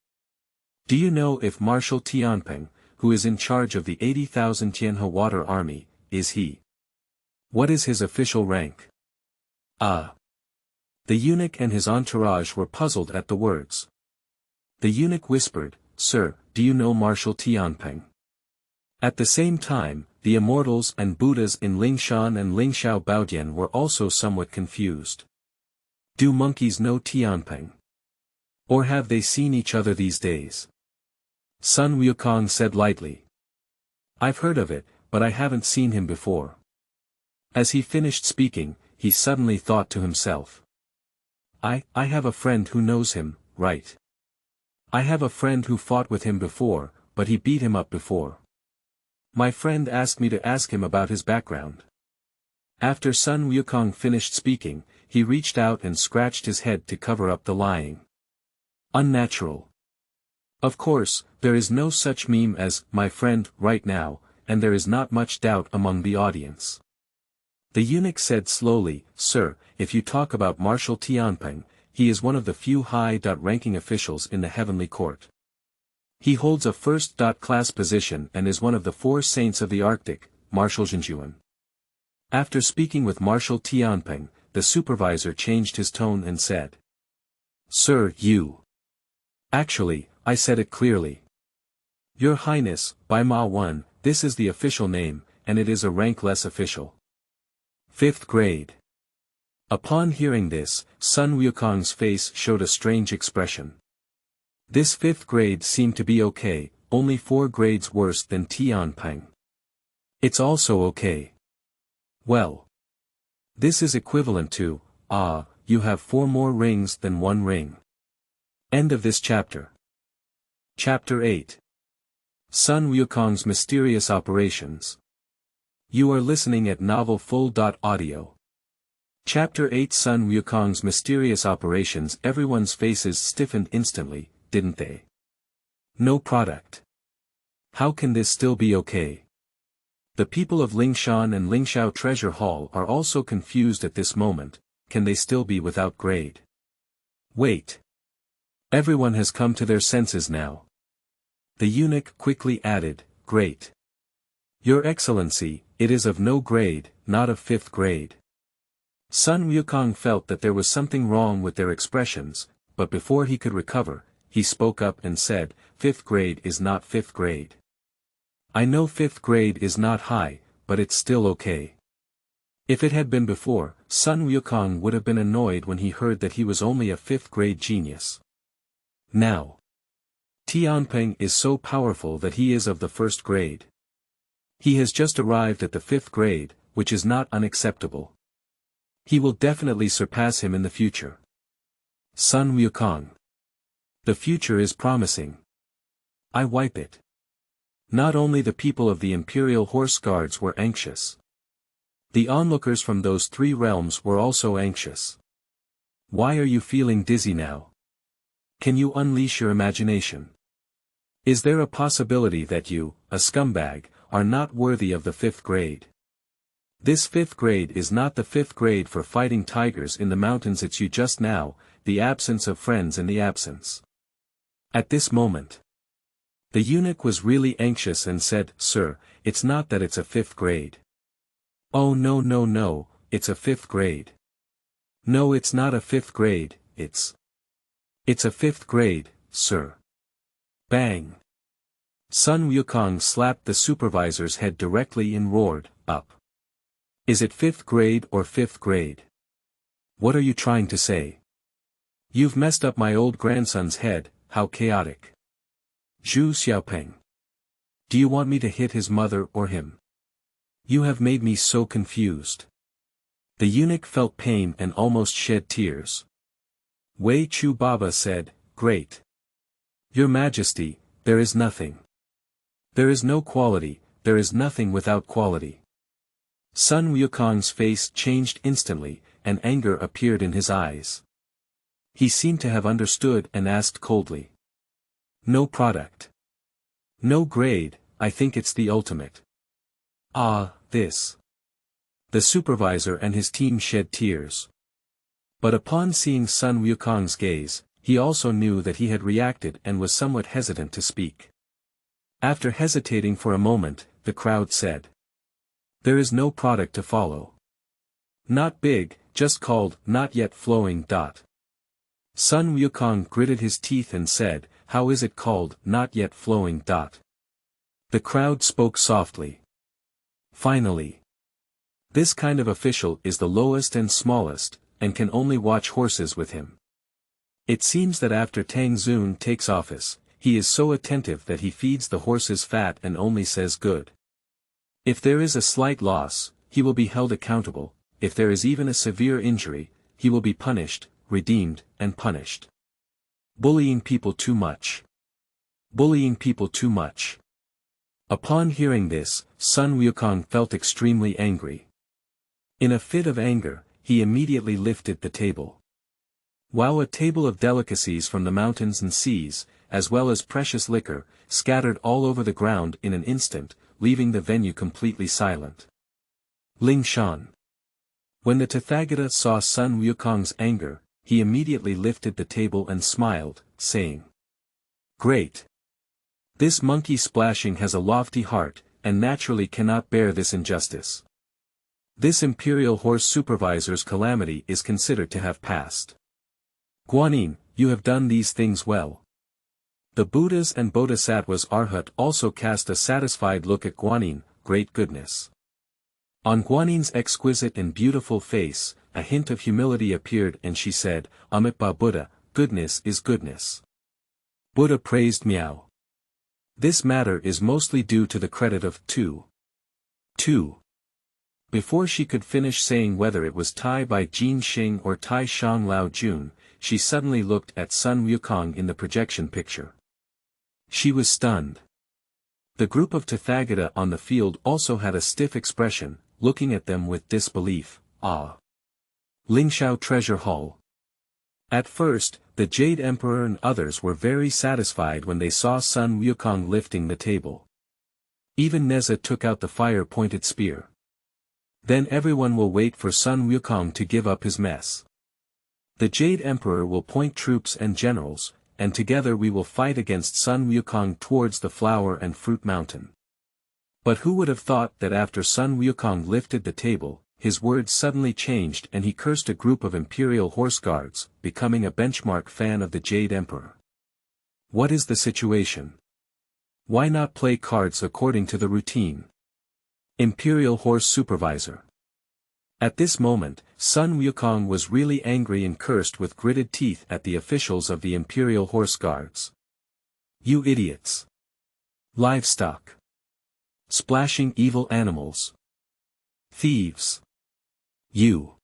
Do you know if Marshal Tianpeng, who is in charge of the 80,000 Tianhu water army, is he? What is his official rank? Ah. The eunuch and his entourage were puzzled at the words. The eunuch whispered, Sir, do you know Marshal Tianpeng? At the same time, the immortals and Buddhas in Lingshan and Lingxiao Baodian were also somewhat confused. Do monkeys know Tianpeng? Or have they seen each other these days? Sun Wukong said lightly. I've heard of it, but I haven't seen him before. As he finished speaking, he suddenly thought to himself. I have a friend who knows him, right? I have a friend who fought with him before, but he beat him up before. My friend asked me to ask him about his background. After Sun Wukong finished speaking, he reached out and scratched his head to cover up the lying. Unnatural. Of course, there is no such meme as, my friend, right now, and there is not much doubt among the audience. The eunuch said slowly, Sir, if you talk about Marshal Tianpeng, he is one of the few high-ranking officials in the heavenly court. He holds a first-class position and is one of the 4 saints of the Arctic, Marshal Zhenjuan. After speaking with Marshal Tianpeng, the supervisor changed his tone and said. Sir, you. Actually, I said it clearly. Your Highness, by Ma Wen, this is the official name, and it is a rank less official. 5th grade. Upon hearing this, Sun Wukong's face showed a strange expression. This 5th grade seemed to be okay, only 4 grades worse than Tianpeng. It's also okay. Well. This is equivalent to, you have 4 more rings than 1 ring. End of this chapter. Chapter 8. Sun Wukong's Mysterious Operations. You are listening at Novel Full.audio. Chapter 8 Sun Wukong's Mysterious Operations. Everyone's faces stiffened instantly, didn't they? No product. How can this still be okay? The people of Lingshan and Lingxiao Treasure Hall are also confused at this moment. Can they still be without grade? Wait. Everyone has come to their senses now. The eunuch quickly added, Great. Your Excellency, it is of no grade, not of 5th grade. Sun Wukong felt that there was something wrong with their expressions, but before he could recover, he spoke up and said, 5th grade is not 5th grade. I know 5th grade is not high, but it's still okay. If it had been before, Sun Wukong would have been annoyed when he heard that he was only a 5th grade genius. Now, Tianpeng is so powerful that he is of the 1st grade. He has just arrived at the 5th grade, which is not unacceptable. He will definitely surpass him in the future. Sun Wukong. The future is promising. I wipe it. Not only the people of the Imperial Horse Guards were anxious. The onlookers from those 3 realms were also anxious. Why are you feeling dizzy now? Can you unleash your imagination? Is there a possibility that you, a scumbag, are not worthy of the 5th grade? This 5th grade is not the 5th grade for fighting tigers in the mountains. It's you just now, the absence of friends and the absence. At this moment, the eunuch was really anxious and said, Sir, it's not that it's a 5th grade. Oh no, it's a 5th grade. No, it's not a 5th grade, it's a 5th grade, sir. Bang! Sun Wukong slapped the supervisor's head directly and roared, Up! Is it 5th grade or 5th grade? What are you trying to say? You've messed up my old grandson's head, how chaotic. Zhu Xiaopeng. Do you want me to hit his mother or him? You have made me so confused. The eunuch felt pain and almost shed tears. Wei Chu Baba said, Great. Your Majesty, there is nothing. There is no quality, there is nothing without quality. Sun Wukong's face changed instantly, and anger appeared in his eyes. He seemed to have understood and asked coldly. No product. No grade, I think it's the ultimate. Ah, this. The supervisor and his team shed tears. But upon seeing Sun Wukong's gaze, he also knew that he had reacted and was somewhat hesitant to speak. After hesitating for a moment, the crowd said. There is no product to follow. Not big, just called, not yet flowing. Sun Wukong gritted his teeth and said, How is it called, not yet flowing? The crowd spoke softly. Finally. This kind of official is the lowest and smallest, and can only watch horses with him. It seems that after Tang Xun takes office, he is so attentive that he feeds the horses fat and only says good. If there is a slight loss, he will be held accountable. If there is even a severe injury, he will be punished, redeemed, and punished. Bullying people too much. Bullying people too much. Upon hearing this, Sun Wukong felt extremely angry. In a fit of anger, he immediately lifted the table. Wow! A table of delicacies from the mountains and seas, as well as precious liquor, scattered all over the ground in an instant, leaving the venue completely silent. Lingshan. When the Tathagata saw Sun Wukong's anger, he immediately lifted the table and smiled, saying, Great! This monkey splashing has a lofty heart, and naturally cannot bear this injustice. This imperial horse supervisor's calamity is considered to have passed. Guanyin, you have done these things well. The Buddhas and Bodhisattvas Arhat also cast a satisfied look at Guanyin. Great goodness. On Guanyin's exquisite and beautiful face, a hint of humility appeared and she said, Amitabha Buddha, goodness is goodness. Buddha praised Miao. This matter is mostly due to the credit of 2. Before she could finish saying whether it was Tai Bai Jin Xing or Tai Shang Lao Jun, she suddenly looked at Sun Wukong in the projection picture. She was stunned. The group of Tathagata on the field also had a stiff expression, looking at them with disbelief. Ah! Lingxiao Treasure Hall. At first, the Jade Emperor and others were very satisfied when they saw Sun Wukong lifting the table. Even Neza took out the fire-pointed spear. Then everyone will wait for Sun Wukong to give up his mess. The Jade Emperor will point troops and generals, and together we will fight against Sun Wukong towards the Flower and Fruit Mountain. But who would have thought that after Sun Wukong lifted the table, his words suddenly changed and he cursed a group of Imperial Horse Guards, becoming a benchmark fan of the Jade Emperor. What is the situation? Why not play cards according to the routine? Imperial Horse Supervisor. At this moment, Sun Wukong was really angry and cursed with gritted teeth at the officials of the Imperial Horse Guards. You idiots! Livestock! Splashing evil animals! Thieves! You!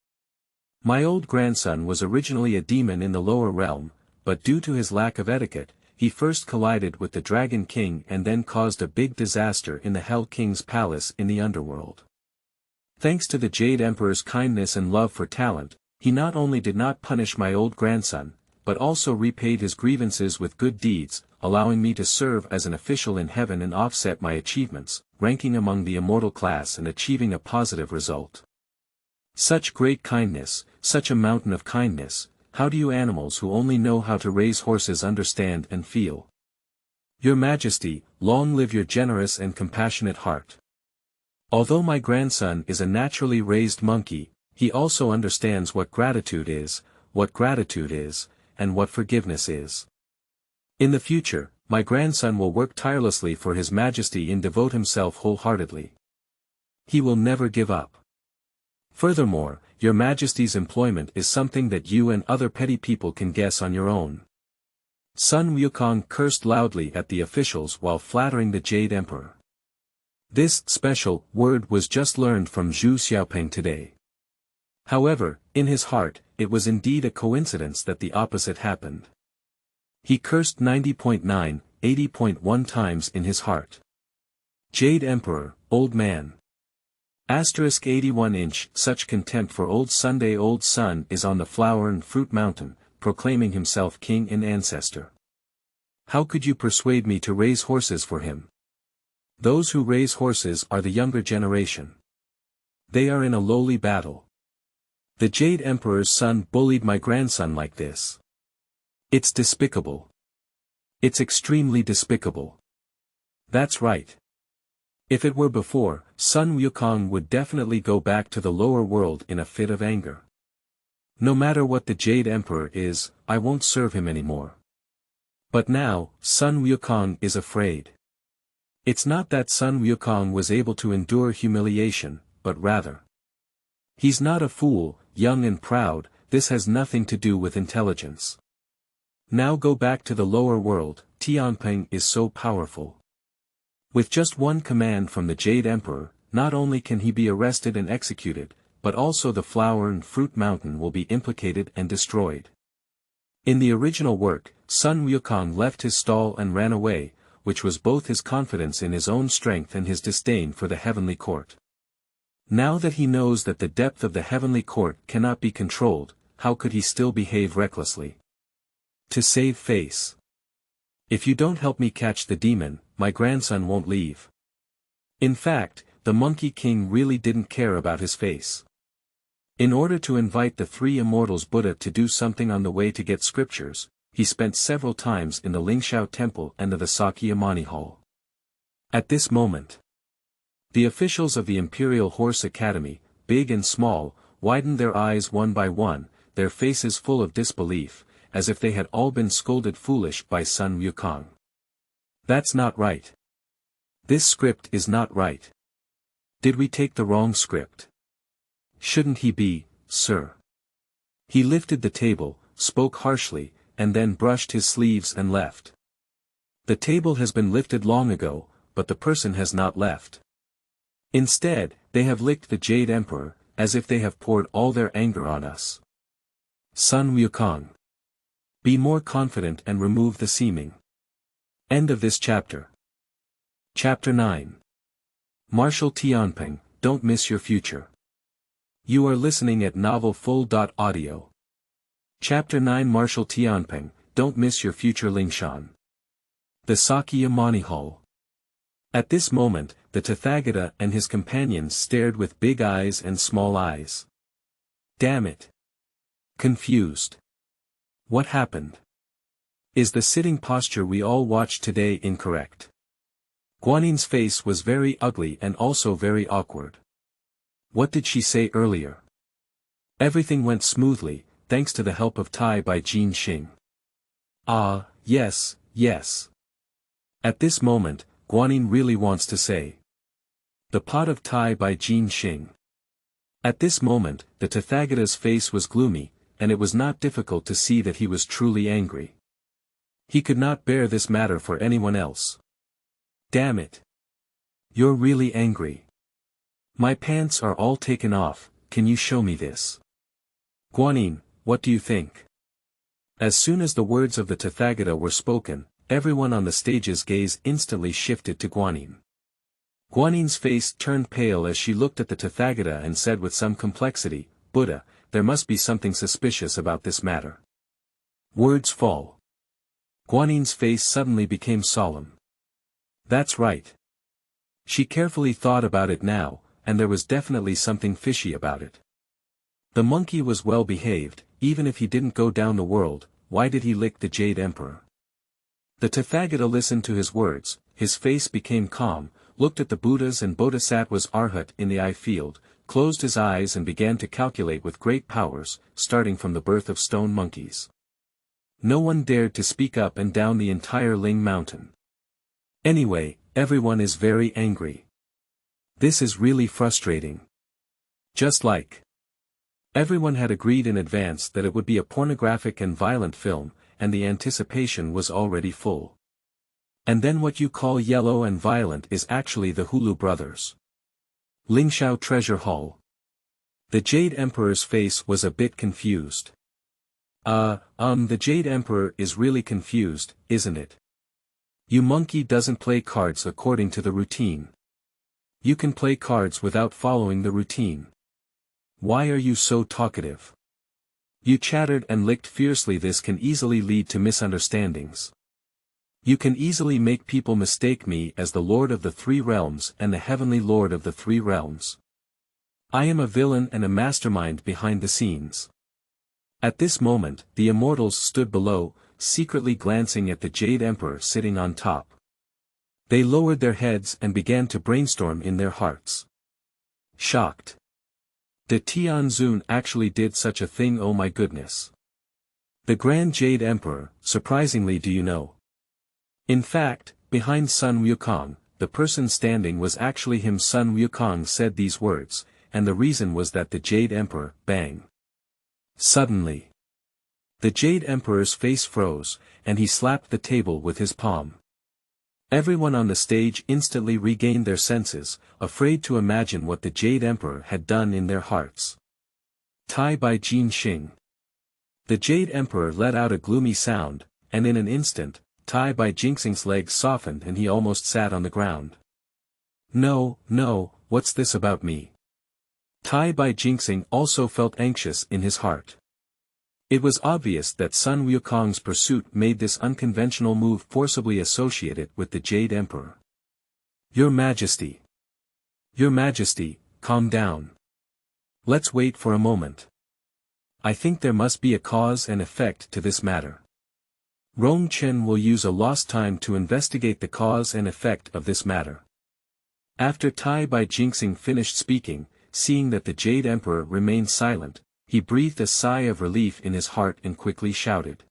My old grandson was originally a demon in the lower realm, but due to his lack of etiquette, he first collided with the Dragon King and then caused a big disaster in the Hell King's palace in the underworld. Thanks to the Jade Emperor's kindness and love for talent, he not only did not punish my old grandson, but also repaid his grievances with good deeds, allowing me to serve as an official in heaven and offset my achievements, ranking among the immortal class and achieving a positive result. Such great kindness, such a mountain of kindness, how do you animals who only know how to raise horses understand and feel? Your Majesty, long live your generous and compassionate heart. Although my grandson is a naturally raised monkey, he also understands what gratitude is, and what forgiveness is. In the future, my grandson will work tirelessly for His Majesty and devote himself wholeheartedly. He will never give up. Furthermore, Your Majesty's employment is something that you and other petty people can guess on your own. Sun Wukong cursed loudly at the officials while flattering the Jade Emperor. This special word was just learned from Zhu Xiaopeng today. However, in his heart, it was indeed a coincidence that the opposite happened. He cursed 90.9, 80.1 times in his heart. Jade Emperor, old man. Asterisk 81-inch, such contempt for old Sunday old son is on the Flower and Fruit Mountain, proclaiming himself king and ancestor. How could you persuade me to raise horses for him? Those who raise horses are the younger generation. They are in a lowly battle. The Jade Emperor's son bullied my grandson like this. It's despicable. It's extremely despicable. That's right. If it were before, Sun Wukong would definitely go back to the lower world in a fit of anger. No matter what the Jade Emperor is, I won't serve him anymore. But now, Sun Wukong is afraid. It's not that Sun Wukong was able to endure humiliation, but rather. He's not a fool, young and proud, this has nothing to do with intelligence. Now go back to the lower world, Tianpeng is so powerful. With just one command from the Jade Emperor, not only can he be arrested and executed, but also the Flower and Fruit Mountain will be implicated and destroyed. In the original work, Sun Wukong left his stall and ran away, which was both his confidence in his own strength and his disdain for the heavenly court. Now that he knows that the depth of the heavenly court cannot be controlled, how could he still behave recklessly? To save face. If you don't help me catch the demon, my grandson won't leave. In fact, the Monkey King really didn't care about his face. In order to invite the three immortals Buddha to do something on the way to get scriptures, he spent several times in the Lingxiao Temple and the Sakyamuni Hall. At this moment, the officials of the Imperial Horse Academy, big and small, widened their eyes one by one, their faces full of disbelief, as if they had all been scolded foolish by Sun Wukong. That's not right. This script is not right. Did we take the wrong script? Shouldn't he be, sir? He lifted the table, spoke harshly, and then brushed his sleeves and left. The table has been lifted long ago, but the person has not left. Instead, they have licked the Jade Emperor, as if they have poured all their anger on us. Sun Wukong. Be more confident and remove the seeming. End of this chapter. Chapter 9. Marshal Tianpeng, Don't Miss Your Future. You are listening at novelfull.audio. Chapter 9 Marshal Tianpeng, Don't Miss Your Future Lingshan. The Sakya Mani Hall. At this moment, the Tathagata and his companions stared with big eyes and small eyes. Damn it. Confused. What happened? Is the sitting posture we all watched today incorrect? Guanin's face was very ugly and also very awkward. What did she say earlier? Everything went smoothly, thanks to the help of Tai by Jin Xing. Ah, yes, yes. At this moment, Guanin really wants to say. The pot of Tai by Jin Xing. At this moment, the Tathagata's face was gloomy, and it was not difficult to see that he was truly angry. He could not bear this matter for anyone else. Damn it. You're really angry. My pants are all taken off, can you show me this? Guanin, what do you think? As soon as the words of the Tathagata were spoken, everyone on the stage's gaze instantly shifted to Guanin. Guanin's face turned pale as she looked at the Tathagata and said with some complexity, Buddha, there must be something suspicious about this matter. Words fall. Guanin's face suddenly became solemn. That's right. She carefully thought about it now, and there was definitely something fishy about it. The monkey was well behaved, even if he didn't go down the world, why did he lick the Jade Emperor? The Tathagata listened to his words, his face became calm, looked at the Buddhas and Bodhisattvas Arhat in the eye field, closed his eyes and began to calculate with great powers, starting from the birth of stone monkeys. No one dared to speak up and down the entire Ling Mountain. Anyway, everyone is very angry. This is really frustrating. Just like. Everyone had agreed in advance that it would be a pornographic and violent film, and the anticipation was already full. And then what you call yellow and violent is actually the Hulu brothers. Lingshao Treasure Hall. The Jade Emperor's face was a bit confused. The Jade Emperor is really confused, isn't it? You monkey doesn't play cards according to the routine. You can play cards without following the routine. Why are you so talkative? You chattered and licked fiercely. This can easily lead to misunderstandings. You can easily make people mistake me as the Lord of the Three Realms and the Heavenly Lord of the Three Realms. I am a villain and a mastermind behind the scenes. At this moment, the immortals stood below, secretly glancing at the Jade Emperor sitting on top. They lowered their heads and began to brainstorm in their hearts. Shocked. The Tianzun actually did such a thing, oh my goodness. The Grand Jade Emperor, surprisingly, do you know? In fact, behind Sun Wukong, the person standing was actually him. Sun Wukong said these words, and the reason was that the Jade Emperor, bang. Suddenly. The Jade Emperor's face froze, and he slapped the table with his palm. Everyone on the stage instantly regained their senses, afraid to imagine what the Jade Emperor had done in their hearts. Tai by Jin Xing. The Jade Emperor let out a gloomy sound, and in an instant, Tai by Jinxing's legs softened and he almost sat on the ground. No, what's this about me? Tai by Jinxing also felt anxious in his heart. It was obvious that Sun Wukong's pursuit made this unconventional move forcibly associated with the Jade Emperor. Your Majesty. Your Majesty, calm down. Let's wait for a moment. I think there must be a cause and effect to this matter. Rong Chen will use a lost time to investigate the cause and effect of this matter. After Tai by Jinxing finished speaking, seeing that the Jade Emperor remained silent, he breathed a sigh of relief in his heart and quickly shouted.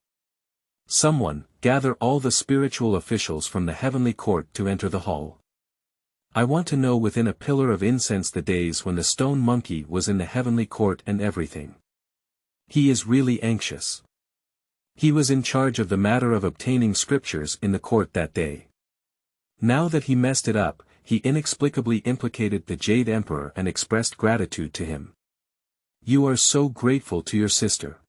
Someone, gather all the spiritual officials from the heavenly court to enter the hall. I want to know within a pillar of incense the days when the stone monkey was in the heavenly court and everything. He is really anxious. He was in charge of the matter of obtaining scriptures in the court that day. Now that he messed it up, he inexplicably implicated the Jade Emperor and expressed gratitude to him. You are so grateful to your sister.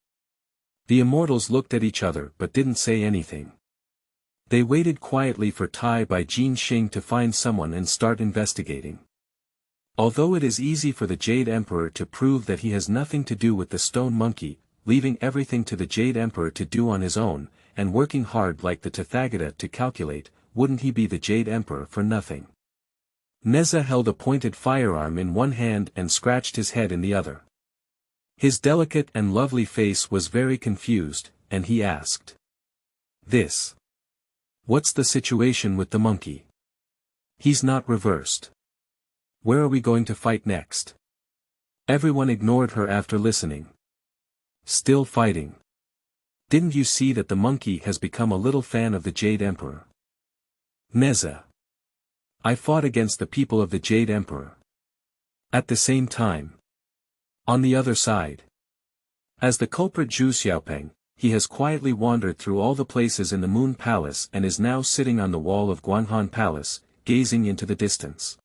The immortals looked at each other but didn't say anything. They waited quietly for Tai by Jin Xing to find someone and start investigating. Although it is easy for the Jade Emperor to prove that he has nothing to do with the stone monkey, leaving everything to the Jade Emperor to do on his own, and working hard like the Tathagata to calculate, wouldn't he be the Jade Emperor for nothing? Neza held a pointed firearm in one hand and scratched his head in the other. His delicate and lovely face was very confused, and he asked. What's the situation with the monkey? He's not reversed. Where are we going to fight next? Everyone ignored her after listening. Still fighting. Didn't you see that the monkey has become a little fan of the Jade Emperor? Neza. I fought against the people of the Jade Emperor. At the same time. On the other side. As the culprit Zhu Xiaopeng, he has quietly wandered through all the places in the Moon Palace and is now sitting on the wall of Guanhan Palace, gazing into the distance.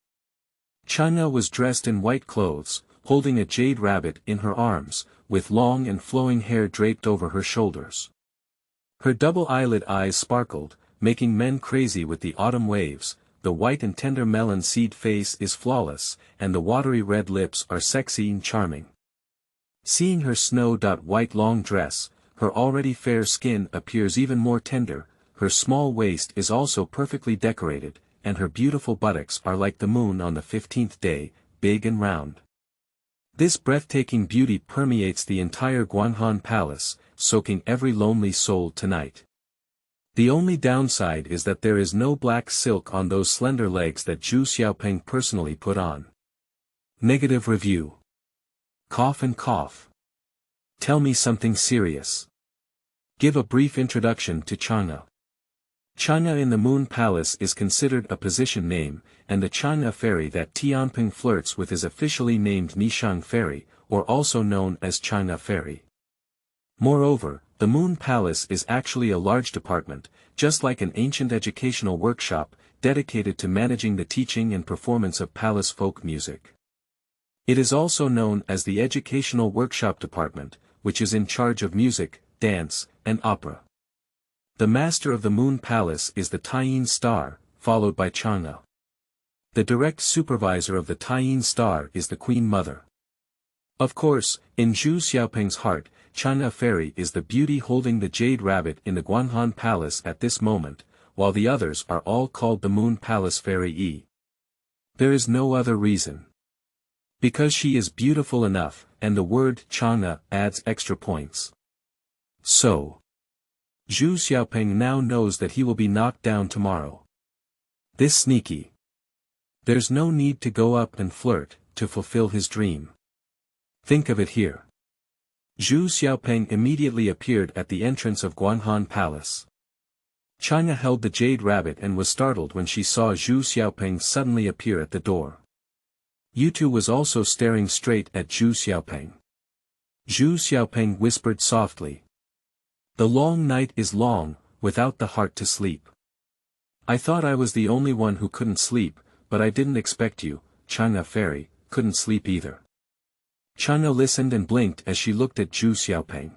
China was dressed in white clothes, holding a jade rabbit in her arms, with long and flowing hair draped over her shoulders. Her double eyelid eyes sparkled, making men crazy with the autumn waves. The white and tender melon seed face is flawless, and the watery red lips are sexy and charming. Seeing her snow-white long dress, her already fair skin appears even more tender, her small waist is also perfectly decorated, and her beautiful buttocks are like the moon on the 15th day, big and round. This breathtaking beauty permeates the entire Guanhan Palace, soaking every lonely soul tonight. The only downside is that there is no black silk on those slender legs that Zhu Xiaopeng personally put on. Negative review. Cough and cough. Tell me something serious. Give a brief introduction to Chang'e. Chang'e in the Moon Palace is considered a position name, and the Chang'e Ferry that Tianpeng flirts with is officially named Nishang Ferry, or also known as Chang'e Ferry. Moreover, the Moon Palace is actually a large department, just like an ancient educational workshop, dedicated to managing the teaching and performance of palace folk music. It is also known as the Educational Workshop Department, which is in charge of music, dance, and opera. The master of the Moon Palace is the Taiyin Star, followed by Chang'e. The direct supervisor of the Taiyin Star is the Queen Mother. Of course, in Zhu Xiaopeng's heart, Chang'e Ferry is the beauty holding the jade rabbit in the Guanhan Palace at this moment, while the others are all called the Moon Palace Ferry. There is no other reason. Because she is beautiful enough, and the word Chang'e adds extra points. So, Zhu Xiaopeng now knows that he will be knocked down tomorrow. This sneaky. There's no need to go up and flirt, to fulfill his dream. Think of it here. Zhu Xiaopeng immediately appeared at the entrance of Guanhan Palace. Chang'e held the jade rabbit and was startled when she saw Zhu Xiaopeng suddenly appear at the door. Yutu was also staring straight at Zhu Xiaopeng. Zhu Xiaopeng whispered softly. The long night is long, without the heart to sleep. I thought I was the only one who couldn't sleep, but I didn't expect you, Chang'e Ferry, couldn't sleep either. Chang'e listened and blinked as she looked at Zhu Xiaopeng.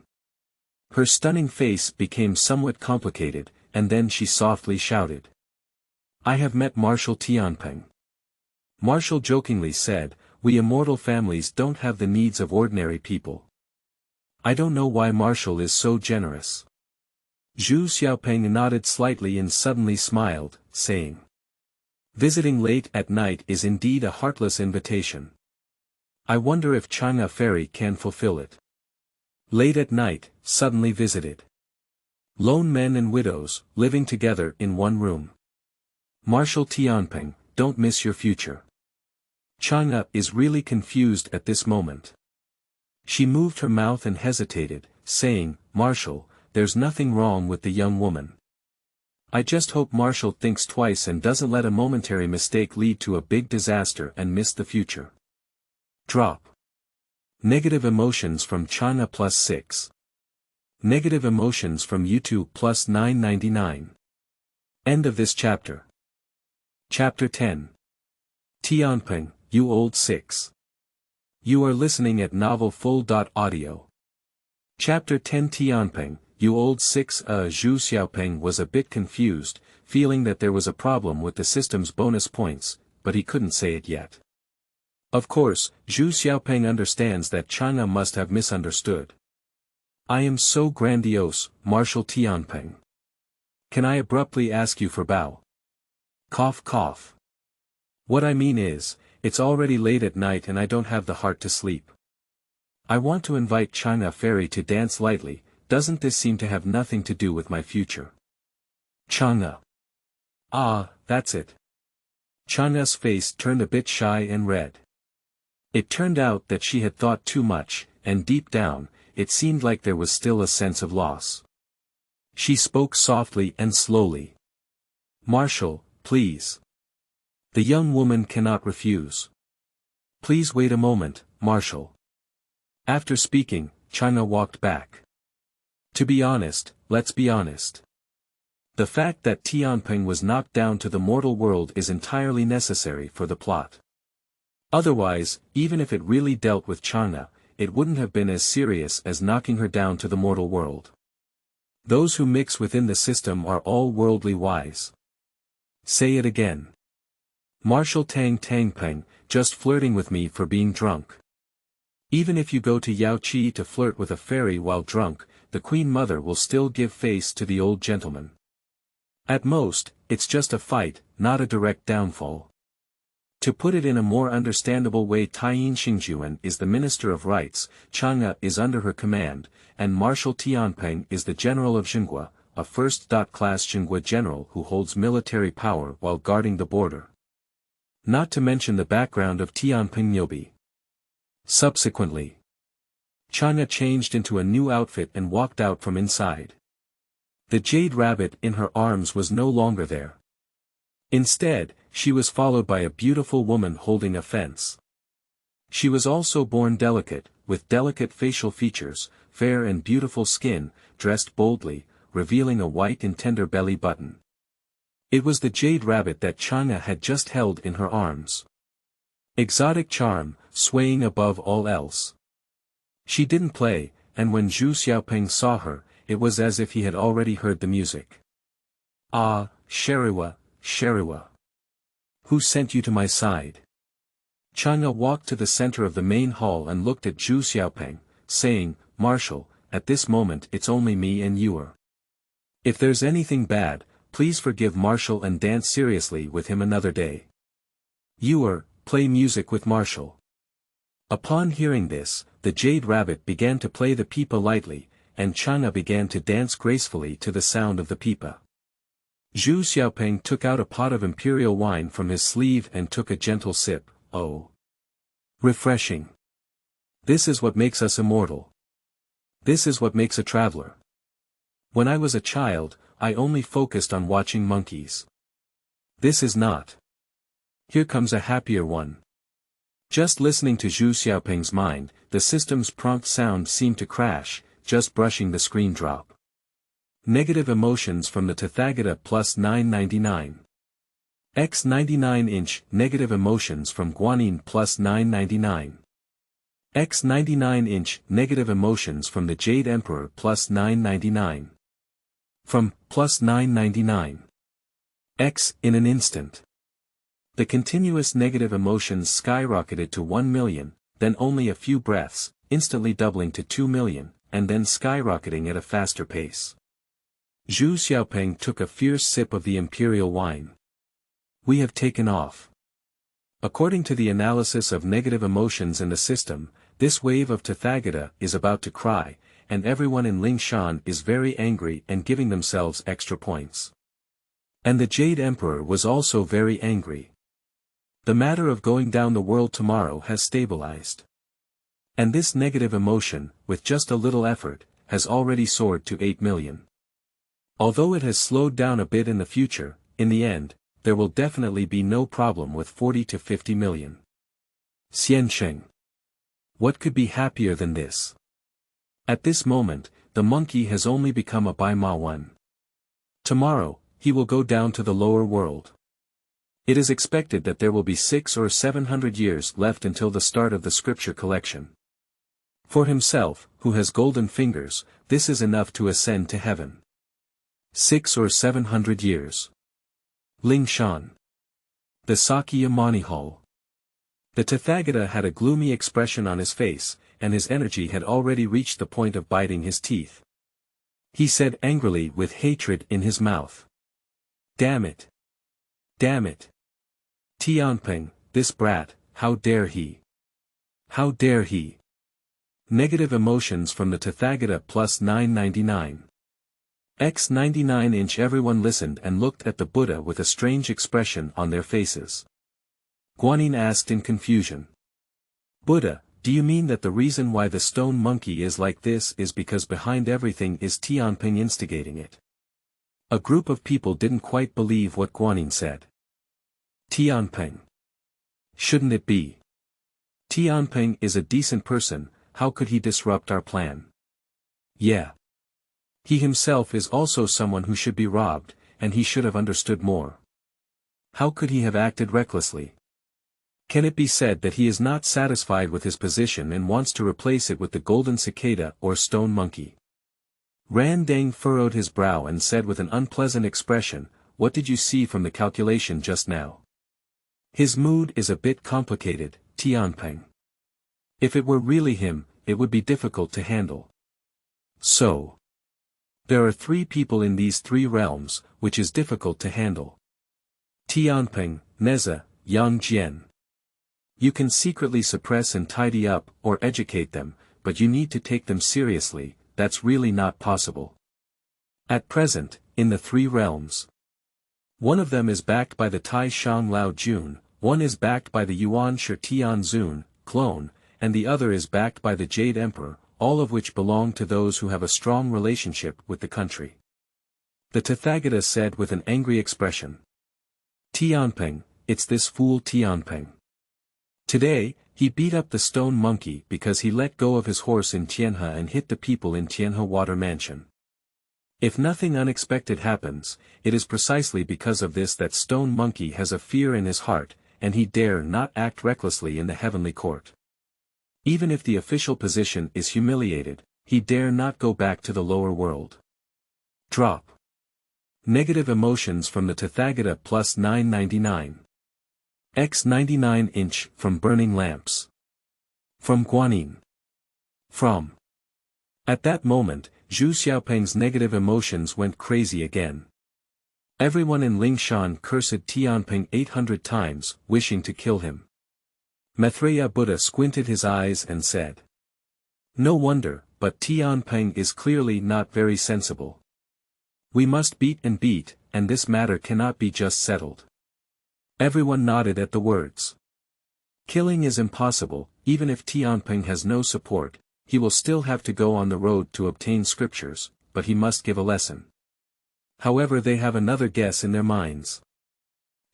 Her stunning face became somewhat complicated, and then she softly shouted. I have met Marshal Tianpeng. Marshal jokingly said, we immortal families don't have the needs of ordinary people. I don't know why Marshal is so generous. Zhu Xiaopeng nodded slightly and suddenly smiled, saying. Visiting late at night is indeed a heartless invitation. I wonder if Chang'e Ferry can fulfill it. Late at night, suddenly visited. Lone men and widows, living together in one room. Marshal Tianpeng, don't miss your future. Chang'e is really confused at this moment. She moved her mouth and hesitated, saying, Marshal, there's nothing wrong with the young woman. I just hope Marshal thinks twice and doesn't let a momentary mistake lead to a big disaster and miss the future. Drop. Negative emotions from Chang'e +6. Negative emotions from YouTube +999. End of this chapter. Chapter 10. Tianpeng, you old 6. You are listening at novelfull.audio. Chapter 10 Tianpeng, you old six. Zhu Xiaopeng was a bit confused, feeling that there was a problem with the system's bonus points, but he couldn't say it yet. Of course, Zhu Xiaopeng understands that China must have misunderstood. I am so grandiose, Marshal Tianpeng. Can I abruptly ask you for bow? Cough cough. What I mean is, it's already late at night and I don't have the heart to sleep. I want to invite China Fairy to dance lightly. Doesn't this seem to have nothing to do with my future? China. Ah, that's it. China's face turned a bit shy and red. It turned out that she had thought too much, and deep down, it seemed like there was still a sense of loss. She spoke softly and slowly. Marshal, please. The young woman cannot refuse. Please wait a moment, Marshal. After speaking, China walked back. To be honest, let's be honest. The fact that Tianpeng was knocked down to the mortal world is entirely necessary for the plot. Otherwise, even if it really dealt with China, it wouldn't have been as serious as knocking her down to the mortal world. Those who mix within the system are all worldly wise. Say it again. Marshal Tianpeng, just flirting with me for being drunk. Even if you go to Yao Qi to flirt with a fairy while drunk, the Queen Mother will still give face to the old gentleman. At most, it's just a fight, not a direct downfall. To put it in a more understandable way, Taiyin Xingjuan is the Minister of Rights, Chang'e is under her command, and Marshal Tianpeng is the General of Xinghua, a first-class Xinghua general who holds military power while guarding the border. Not to mention the background of Tianpeng Nyobi. Subsequently, Chang'e changed into a new outfit and walked out from inside. The jade rabbit in her arms was no longer there. Instead, she was followed by a beautiful woman holding a fence. She was also born delicate, with delicate facial features, fair and beautiful skin, dressed boldly, revealing a white and tender belly button. It was the jade rabbit that Chang'e had just held in her arms. Exotic charm, swaying above all else. She didn't play, and when Zhu Xiaopeng saw her, it was as if he had already heard the music. Ah, Sheriwa, Sheriwa. Who sent you to my side? Chang'e walked to the center of the main hall and looked at Zhu Xiaopeng, saying, Marshal, at this moment it's only me and you. If there's anything bad, please forgive Marshal and dance seriously with him another day. You play music with Marshal. Upon hearing this, the jade rabbit began to play the pipa lightly, and Chang'e began to dance gracefully to the sound of the pipa. Zhu Xiaopeng took out a pot of imperial wine from his sleeve and took a gentle sip. Oh! Refreshing. This is what makes us immortal. This is what makes a traveler. When I was a child, I only focused on watching monkeys. This is not. Here comes a happier one. Just listening to Zhu Xiaopeng's mind, the system's prompt sound seemed to crash, just brushing the screen drop. Negative emotions from the Tathagata plus 999. X 99-inch, negative emotions from Guanyin plus 999. X 99-inch, negative emotions from the Jade Emperor plus 999. From, plus 999. X, in an instant. The continuous negative emotions skyrocketed to 1 million, then only a few breaths, instantly doubling to 2 million, and then skyrocketing at a faster pace. Zhu Xiaopeng took a fierce sip of the imperial wine. We have taken off. According to the analysis of negative emotions in the system, this wave of Tathagata is about to cry, and everyone in Lingshan is very angry and giving themselves extra points. And the Jade Emperor was also very angry. The matter of going down the world tomorrow has stabilized. And this negative emotion, with just a little effort, has already soared to 8 million. Although it has slowed down a bit in the future, in the end, there will definitely be no problem with 40 to 50 million. Xiansheng. What could be happier than this? At this moment, the monkey has only become a Baima one. Tomorrow, he will go down to the lower world. It is expected that there will be 600 or 700 years left until the start of the scripture collection. For himself, who has golden fingers, this is enough to ascend to heaven. 6 or 700 years. Ling Shan. The Sakya Mani Hall. The Tathagata had a gloomy expression on his face, and his energy had already reached the point of biting his teeth. He said angrily with hatred in his mouth. Damn it! Damn it! Tianpeng, this brat, how dare he? How dare he? Negative emotions from the Tathagata plus 999. X 99". Everyone listened and looked at the Buddha with a strange expression on their faces. Guanyin asked in confusion. Buddha, do you mean that the reason why the stone monkey is like this is because behind everything is Tianpeng instigating it? A group of people didn't quite believe what Guanyin said. Tianpeng. Shouldn't it be? Tianpeng is a decent person, how could he disrupt our plan? Yeah. He himself is also someone who should be robbed, and he should have understood more. How could he have acted recklessly? Can it be said that he is not satisfied with his position and wants to replace it with the golden cicada or stone monkey? Ran Deng furrowed his brow and said with an unpleasant expression, what did you see from the calculation just now? His mood is a bit complicated, Tianpeng. If it were really him, it would be difficult to handle. So. There are 3 people in these 3 realms, which is difficult to handle. Tianpeng, Neza, Yang Jian. You can secretly suppress and tidy up, or educate them, but you need to take them seriously, that's really not possible. At present, in the 3 realms. One of them is backed by the Tai Shang Lao Jun, one is backed by the Yuan Shi Tian Zun, clone, and the other is backed by the Jade Emperor, all of which belong to those who have a strong relationship with the country. The Tathagata said with an angry expression. Tianpeng, it's this fool Tianpeng. Today, he beat up the stone monkey because he let go of his horse in Tianhu and hit the people in Tianhu Water Mansion. If nothing unexpected happens, it is precisely because of this that stone monkey has a fear in his heart, and he dare not act recklessly in the heavenly court. Even if the official position is humiliated, he dare not go back to the lower world. Drop. Negative emotions from the Tathagata plus 999. X 99". From burning lamps. From Guanyin. From. At that moment, Zhu Xiaopeng's negative emotions went crazy again. Everyone in Lingshan cursed Tianpeng 800 times, wishing to kill him. Maitreya Buddha squinted his eyes and said. No wonder, but Tianpeng is clearly not very sensible. We must beat, and this matter cannot be just settled. Everyone nodded at the words. Killing is impossible, even if Tianpeng has no support, he will still have to go on the road to obtain scriptures, but he must give a lesson. However, they have another guess in their minds.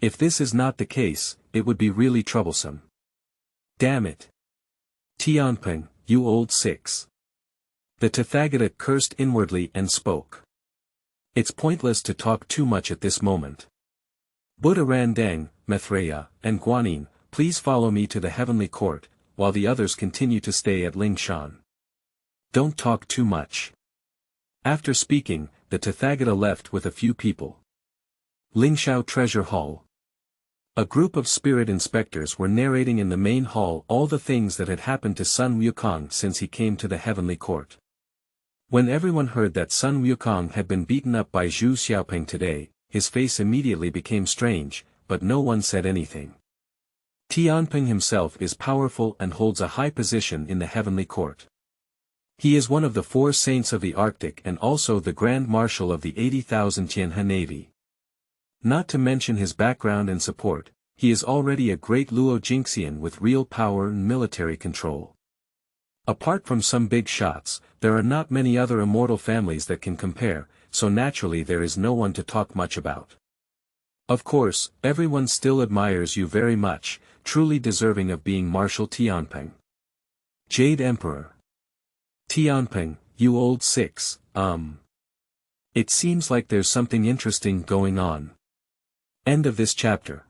If this is not the case, it would be really troublesome. Damn it! Tianpeng, you old 6. The Tathagata cursed inwardly and spoke. It's pointless to talk too much at this moment. Buddha Randang, Maitreya, and Guanyin, please follow me to the heavenly court, while the others continue to stay at Lingshan. Don't talk too much. After speaking, the Tathagata left with a few people. Lingshao Treasure Hall. A group of spirit inspectors were narrating in the main hall all the things that had happened to Sun Wukong since he came to the heavenly court. When everyone heard that Sun Wukong had been beaten up by Zhu Xiaopeng today, his face immediately became strange, but no one said anything. Tianpeng himself is powerful and holds a high position in the heavenly court. He is one of the 4 saints of the Arctic and also the Grand Marshal of the 80,000 Tianhu Navy. Not to mention his background and support, he is already a great Luo Jingxian with real power and military control. Apart from some big shots, there are not many other immortal families that can compare, so naturally there is no one to talk much about. Of course, everyone still admires you very much, truly deserving of being Marshal Tianpeng. Jade Emperor. Tianpeng, you old 6, It seems like there's something interesting going on. End of this chapter.